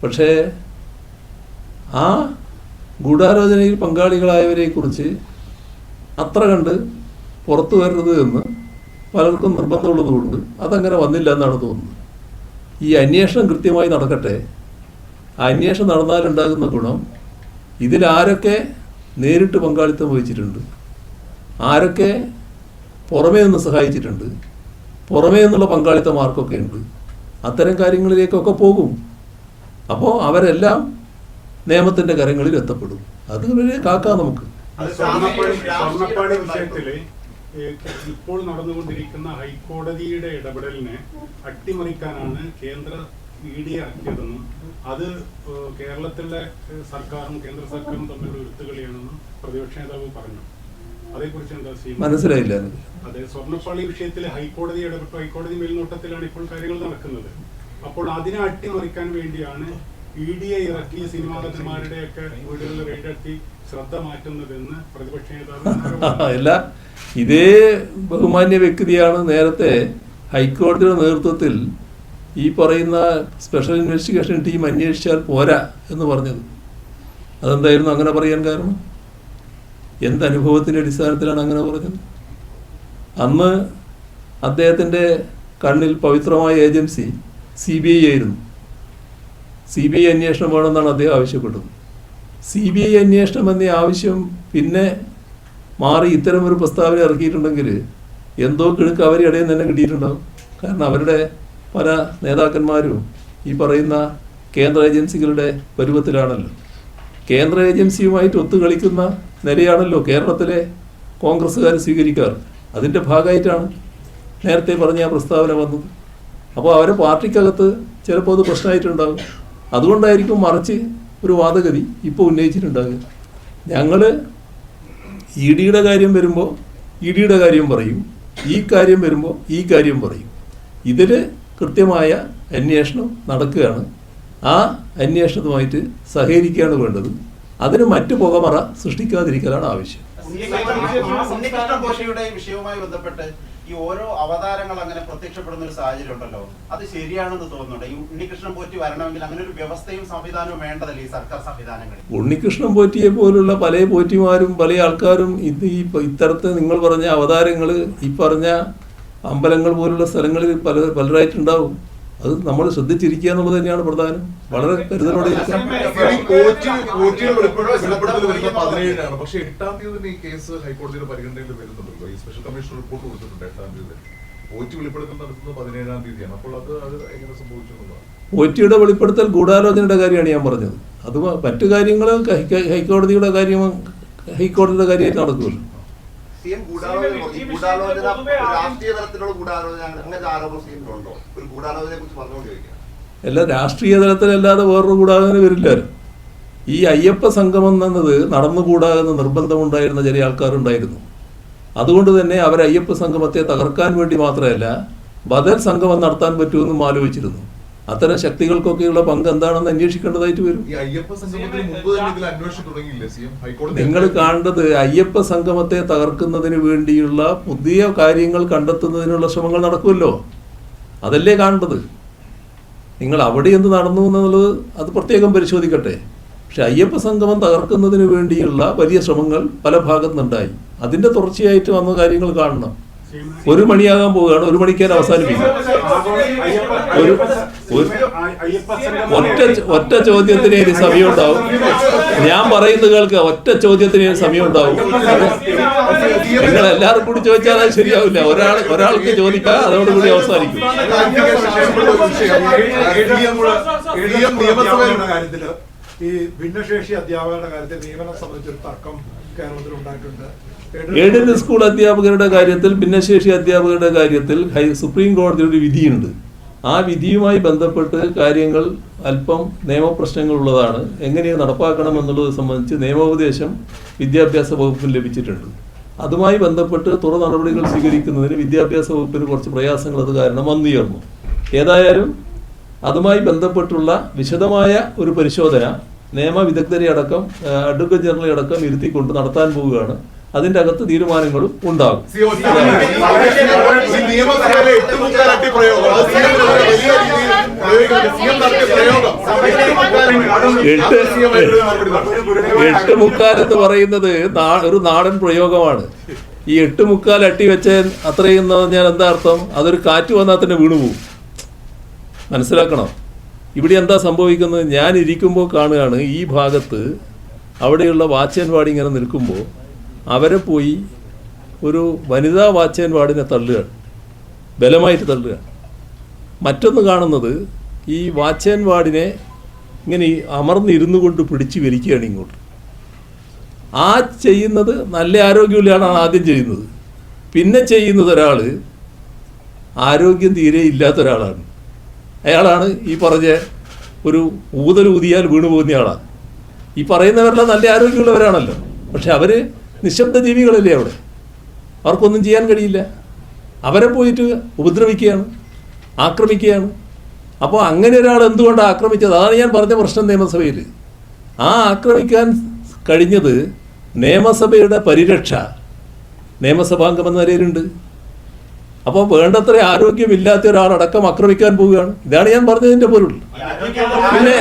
പക്ഷേ ആ ഗൂഢാലോചനയിൽ പങ്കാളികളായവരെക്കുറിച്ച് അത്ര കണ്ട് പുറത്തു വരരുത് എന്ന് പലർക്കും നിർബന്ധമുള്ളതുകൊണ്ട് അതങ്ങനെ വന്നില്ല എന്നാണ് തോന്നുന്നത്. ഈ അന്വേഷണം കൃത്യമായി നടക്കട്ടെ. ആ അന്വേഷണം നടന്നാലുണ്ടാകുന്ന ഗുണം, ഇതിലാരൊക്കെ നേരിട്ട് പങ്കാളിത്തം വഹിച്ചിട്ടുണ്ട്, ആരൊക്കെ പുറമേ നിന്ന് സഹായിച്ചിട്ടുണ്ട്, പുറമേ നിന്നുള്ള പങ്കാളിത്തം ആർക്കൊക്കെ ഉണ്ട്, അത്തരം കാര്യങ്ങളിലേക്കൊക്കെ പോകും. അപ്പോൾ അവരെല്ലാം നിയമത്തിൻ്റെ കരങ്ങളിൽ എത്തപ്പെടും. അത് വരെ കാക്കാം നമുക്ക്.
സ്വർണ്ണപ്പാളി വിഷയത്തില് ഇപ്പോൾ നടന്നുകൊണ്ടിരിക്കുന്ന ഹൈക്കോടതിയുടെ ഇടപെടലിനെ അട്ടിമറിക്കാനാണ് കേന്ദ്ര ED ഇറക്കിയതെന്നും അത് കേരളത്തിലെ സർക്കാരും കേന്ദ്ര സർക്കാരും തമ്മിലുള്ള ഒത്തുകളിയാണെന്നും പ്രതിപക്ഷ നേതാവ് പറഞ്ഞു. അതേക്കുറിച്ച് എന്താ
മനസ്സിലായില്ല?
അതെ, സ്വർണ്ണപ്പാളി വിഷയത്തിൽ ഹൈക്കോടതി ഇടപെട്ടു. ഹൈക്കോടതി മേൽനോട്ടത്തിലാണ് ഇപ്പോൾ കാര്യങ്ങൾ നടക്കുന്നത്. അപ്പോൾ അതിനെ അട്ടിമറിക്കാൻ വേണ്ടിയാണ് ED ഇറക്കി സിനിമാ നടന്മാരുടെയൊക്കെ വീടുകളിൽ റെയ്ഡെത്തി ശ്രദ്ധ മാറ്റുന്നതെന്ന് പ്രതിപക്ഷ നേതാവ്.
അല്ല, ഇതേ ബഹുമാന്യ വ്യക്തിയാണ് നേരത്തെ ഹൈക്കോടതിയുടെ നേതൃത്വത്തിൽ ഈ പറയുന്ന സ്പെഷ്യൽ ഇൻവെസ്റ്റിഗേഷൻ ടീം അന്വേഷിച്ചാൽ പോരാ എന്ന് പറഞ്ഞത്. അതെന്തായിരുന്നു അങ്ങനെ പറയാൻ കാരണം? എന്തനുഭവത്തിൻ്റെ അടിസ്ഥാനത്തിലാണ് അങ്ങനെ പറഞ്ഞത്? അന്ന് അദ്ദേഹത്തിൻ്റെ കണ്ണിൽ പവിത്രമായ ഏജൻസി CBI ആയിരുന്നു. CBI അന്വേഷണം വേണമെന്നാണ് അദ്ദേഹം ആവശ്യപ്പെട്ടത്. CBI അന്വേഷണം എന്ന ആവശ്യം പിന്നെ മാറി ഇത്തരമൊരു പ്രസ്താവന ഇറക്കിയിട്ടുണ്ടെങ്കിൽ എന്തോ കിഴക്ക് അവരുടെ ഇടയിൽ തന്നെ കിട്ടിയിട്ടുണ്ടാവും. കാരണം അവരുടെ പല നേതാക്കന്മാരും ഈ പറയുന്ന കേന്ദ്ര ഏജൻസികളുടെ പരുവത്തിലാണല്ലോ. കേന്ദ്ര ഏജൻസിയുമായിട്ട് ഒത്തുകളിക്കുന്ന നിലയാണല്ലോ കേരളത്തിലെ കോൺഗ്രസ്സുകാർ സ്വീകരിക്കാറ്. അതിൻ്റെ ഭാഗമായിട്ടാണ് നേരത്തെ പറഞ്ഞ ആ പ്രസ്താവന വന്നത്. അപ്പോൾ അവരെ പാർട്ടിക്കകത്ത് ചിലപ്പോൾ അത് പ്രശ്നമായിട്ടുണ്ടാകും. അതുകൊണ്ടായിരിക്കും മറിച്ച് ഒരു വാദഗതി ഇപ്പോൾ ഉന്നയിച്ചിട്ടുണ്ടാകുക. ഞങ്ങൾ EDയുടെ കാര്യം വരുമ്പോൾ EDയുടെ കാര്യം പറയും, ഈ കാര്യം വരുമ്പോൾ ഈ കാര്യം പറയും. ഇതിൽ കൃത്യമായ അന്വേഷണം നടക്കുകയാണ്. ആ അന്വേഷണവുമായിട്ട് സഹകരിക്കുകയാണ് വേണ്ടത്. അതിന് മറ്റു പുകമറ സൃഷ്ടിക്കാതിരിക്കലാണ് ആവശ്യം.
ഉണ്ണികൃഷ്ണൻ പോറ്റിയുടെ വിഷയവുമായി ബന്ധപ്പെട്ട് ഈ ഓരോ അവതാരങ്ങൾ അങ്ങനെ പ്രത്യക്ഷപ്പെടുന്ന ഒരു സാഹചര്യം ഉണ്ടല്ലോ, അത് ശരിയാണെന്ന് തോന്നുന്നുണ്ട്. ഈ ഉണ്ണികൃഷ്ണൻ പോറ്റി വരണമെങ്കിൽ അങ്ങനെ ഒരു വ്യവസ്ഥയും സംവിധാനവും വേണ്ടതല്ലേ ഈ സർക്കാർ സംവിധാനങ്ങളിൽ?
ഉണ്ണികൃഷ്ണൻ പോറ്റിയെ പോലുള്ള പല പോറ്റിമാരും പല ആൾക്കാരും ഇത്തരത്തിൽ നിങ്ങൾ പറഞ്ഞ അവതാരങ്ങൾ ഈ പറഞ്ഞ അമ്പലങ്ങൾ പോലുള്ള സ്ഥലങ്ങളിൽ പലരായിട്ടുണ്ടാവും. അത് നമ്മൾ ശ്രദ്ധിച്ചിരിക്കുക എന്നുള്ളത് തന്നെയാണ് പ്രധാനം. വളരെ കരുതലോടെ ഇരിക്കാം.
പക്ഷേ 8-ാം തീയതി ഈ കേസ് ഹൈക്കോടതിയുടെ പരിഗണനയിൽ വരുന്നുണ്ടല്ലോ. ഈ സ്പെഷ്യൽ കമ്മീഷൻ റിപ്പോർട്ട് കൊടുത്തിട്ടുണ്ട് 8-ാം തീയതി. പോറ്റി വെളിപ്പെടുത്തൽ നടത്തുന്നത് 17-ാം തീയതിയാണ്. അപ്പോൾ അത് എങ്ങനെ സംഭവിച്ചെന്നുള്ളതാണ്.
പോറ്റിയുടെ വെളിപ്പെടുത്തൽ ഗൂഢാലോചനയുടെ കാര്യമാണ് ഞാൻ പറഞ്ഞത്. അത് മറ്റു കാര്യങ്ങൾ ഹൈക്കോടതിയുടെ കാര്യമായിട്ട് നടക്കുമല്ലോ. അല്ല, രാഷ്ട്രീയ തലത്തിലല്ലാതെ വേറൊരു ഗൂഢാലോചന വരില്ലാരും. ഈ അയ്യപ്പ സംഗമം എന്നത് നടന്നുകൂടാകുന്ന നിർബന്ധമുണ്ടായിരുന്ന ചില ആൾക്കാരുണ്ടായിരുന്നു. അതുകൊണ്ട് തന്നെ അവർ അയ്യപ്പ സംഗമത്തെ തകർക്കാൻ വേണ്ടി മാത്രമല്ല ബദൽ സംഗമം നടത്താൻ പറ്റുമെന്നും ആലോചിച്ചിരുന്നു. അത്തരം ശക്തികൾക്കൊക്കെയുള്ള പങ്ക് എന്താണെന്ന് അന്വേഷിക്കേണ്ടതായിട്ട് വരും. നിങ്ങൾ കാണേണ്ടത് അയ്യപ്പ സംഗമത്തെ തകർക്കുന്നതിന് വേണ്ടിയുള്ള പുതിയ കാര്യങ്ങൾ കണ്ടെത്തുന്നതിനുള്ള ശ്രമങ്ങൾ നടക്കുമല്ലോ, അതല്ലേ കാണേണ്ടത്. നിങ്ങൾ അവിടെ എന്ത് നടന്നു എന്നുള്ളത് അത് പ്രത്യേകം പരിശോധിക്കട്ടെ. പക്ഷെ അയ്യപ്പ സംഗമം തകർക്കുന്നതിന് വേണ്ടിയുള്ള വലിയ ശ്രമങ്ങൾ പല ഭാഗത്തുനിന്നുണ്ടായി. അതിന്റെ തുടർച്ചയായിട്ട് വന്ന കാര്യങ്ങൾ കാണണം. 1 മണിയാകാൻ പോവുകയാണ്. 1 മണിക്കാൻ അവസാനിപ്പിക്കും. ഒറ്റ ചോദ്യത്തിന് ഇനി സമയം ഉണ്ടാവും. ഞാൻ പറയുന്നത് കേൾക്കുക. ഒറ്റ ചോദ്യത്തിന് സമയം ഉണ്ടാവും. നിങ്ങൾ എല്ലാവരും കൂടി ചോദിച്ചാൽ അത് ശരിയാവില്ല. ഒരാൾക്ക് ചോദിക്കാം, അതോടുകൂടി അവസാനിക്കും.
ഈ ഭിന്നശേഷി അധ്യാപകരുടെ കാര്യത്തിൽ നിയമനം സംബന്ധിച്ചൊരു തർക്കം കേരളത്തിൽ ഉണ്ടായിട്ടുണ്ട്.
എയ്ഡഡ് സ്കൂൾ അധ്യാപകരുടെ കാര്യത്തിൽ, ഭിന്നശേഷി അധ്യാപകരുടെ കാര്യത്തിൽ സുപ്രീം കോടതിയുടെ വിധിയുണ്ട്. ആ വിധിയുമായി ബന്ധപ്പെട്ട് കാര്യങ്ങൾ അല്പം നിയമപ്രശ്നങ്ങളുള്ളതാണ്. എങ്ങനെ നടപ്പാക്കണമെന്നുള്ളത് സംബന്ധിച്ച് നിയമോപദേശം വിദ്യാഭ്യാസ വകുപ്പിന് ലഭിച്ചിട്ടുണ്ട്. അതുമായി ബന്ധപ്പെട്ട് തുടർ നടപടികൾ സ്വീകരിക്കുന്നതിന് വിദ്യാഭ്യാസ വകുപ്പിന് കുറച്ച് പ്രയാസങ്ങൾ അത് കാരണം വന്നുയർന്നു. ഏതായാലും അതുമായി ബന്ധപ്പെട്ടുള്ള വിശദമായ ഒരു പരിശോധന നിയമവിദഗ്ധരെ അടക്കം അഡ്വക്കേറ്റ് ജനറലെ അടക്കം ഇരുത്തിക്കൊണ്ട് നടത്താൻ പോവുകയാണ്. അതിന്റെ അകത്ത് തീരുമാനങ്ങളും ഉണ്ടാകും. എട്ട് മുക്കാൽ എന്ന് പറയുന്നത് ഒരു നാടൻ പ്രയോഗമാണ്. ഈ 8 അട്ടി വെച്ച അത്രയും ഞാൻ എന്താ അർത്ഥം? അതൊരു കാറ്റ് വന്നാൽ തന്നെ വീണുപോകും. മനസ്സിലാക്കണം. ഇവിടെ എന്താ സംഭവിക്കുന്നത്? ഞാൻ ഇരിക്കുമ്പോൾ കാണുകയാണ് ഈ ഭാഗത്ത് അവിടെയുള്ള വാച്ച് വാർഡ് ഇങ്ങനെ നിൽക്കുമ്പോൾ അവരെ പോയി ഒരു വനിതാ വാച്ച് വാർഡിനെ തള്ളുകയാണ്, ബലമായിട്ട് തള്ളുകയാണ്. മറ്റൊന്ന് കാണുന്നത് ഈ വാച്ച് വാർഡിനെ ഇങ്ങനെ ഈ അമർന്നിരുന്നു കൊണ്ട് പിടിച്ച് വലിക്കുകയാണ് ഇങ്ങോട്ട്. ആ ചെയ്യുന്നത് നല്ല ആരോഗ്യമുള്ളയാണ് ആദ്യം ചെയ്യുന്നത്. പിന്നെ ചെയ്യുന്നത് ഒരാൾ ആരോഗ്യം തീരെ ഇല്ലാത്ത ഒരാളാണ്. അയാളാണ് ഈ പറഞ്ഞ ഒരു ഊതലൂതിയാൽ വീണു പോകുന്ന ആളാണ്. ഈ പറയുന്നവരെല്ലാം നല്ല ആരോഗ്യമുള്ളവരാണല്ലോ, പക്ഷെ അവർ നിശബ്ദ ജീവികളല്ലേ അവിടെ, അവർക്കൊന്നും ചെയ്യാൻ കഴിയില്ല. അവരെ പോയിട്ട് ഉപദ്രവിക്കുകയാണ്, ആക്രമിക്കുകയാണ്. അപ്പോൾ അങ്ങനെ ഒരാൾ എന്തുകൊണ്ടാണ് ആക്രമിച്ചത്? അതാണ് ഞാൻ പറഞ്ഞ പ്രശ്നം നിയമസഭയിൽ. ആ ആക്രമിക്കാൻ കഴിഞ്ഞത് നിയമസഭയുടെ പരിരക്ഷ നിയമസഭാംഗമെന്ന നിലയിലുണ്ട്. അപ്പോൾ വേണ്ടത്ര ആരോഗ്യമില്ലാത്ത ഒരാളടക്കം ആക്രമിക്കാൻ പോവുകയാണ്. ഇതാണ് ഞാൻ പറഞ്ഞതിൻ്റെ പൊരുൾ. പിന്നെ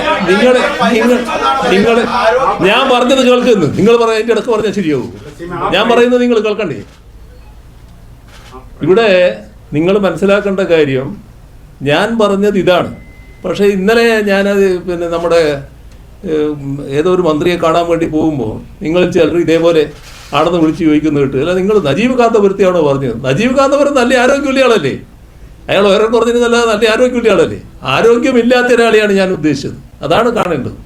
നിങ്ങൾ ഞാൻ പറഞ്ഞത് കേൾക്കുന്നു, നിങ്ങൾ പറയാൻ എൻ്റെ ഇടക്ക് പറഞ്ഞാൽ ശരിയാവും. ഞാൻ പറയുന്നത് നിങ്ങൾ കേൾക്കണ്ടേ? ഇവിടെ നിങ്ങൾ മനസ്സിലാക്കേണ്ട കാര്യം, ഞാൻ പറഞ്ഞത് ഇതാണ്. പക്ഷേ ഇന്നലെ ഞാനത് പിന്നെ നമ്മുടെ ഏതോ ഒരു മന്ത്രിയെ കാണാൻ വേണ്ടി പോകുമ്പോൾ നിങ്ങൾ ചിലർ ഇതേപോലെ ആണെന്ന് വിളിച്ച് ചോദിക്കുന്ന കേട്ട്, അല്ല നിങ്ങൾ നജീബ് കാന്തപുരത്തെയാണോ പറഞ്ഞത്? നജീബ് കാന്തപുരം നല്ല ആരോഗ്യമുള്ള ആളല്ലേ? അയാൾ വേറെ കുറഞ്ഞത് നല്ല ആരോഗ്യമുള്ള ആളല്ലേ? ആരോഗ്യമില്ലാത്ത ഒരാളെയാണ് ഞാൻ ഉദ്ദേശിച്ചത്. അതാണ് കാണേണ്ടത്.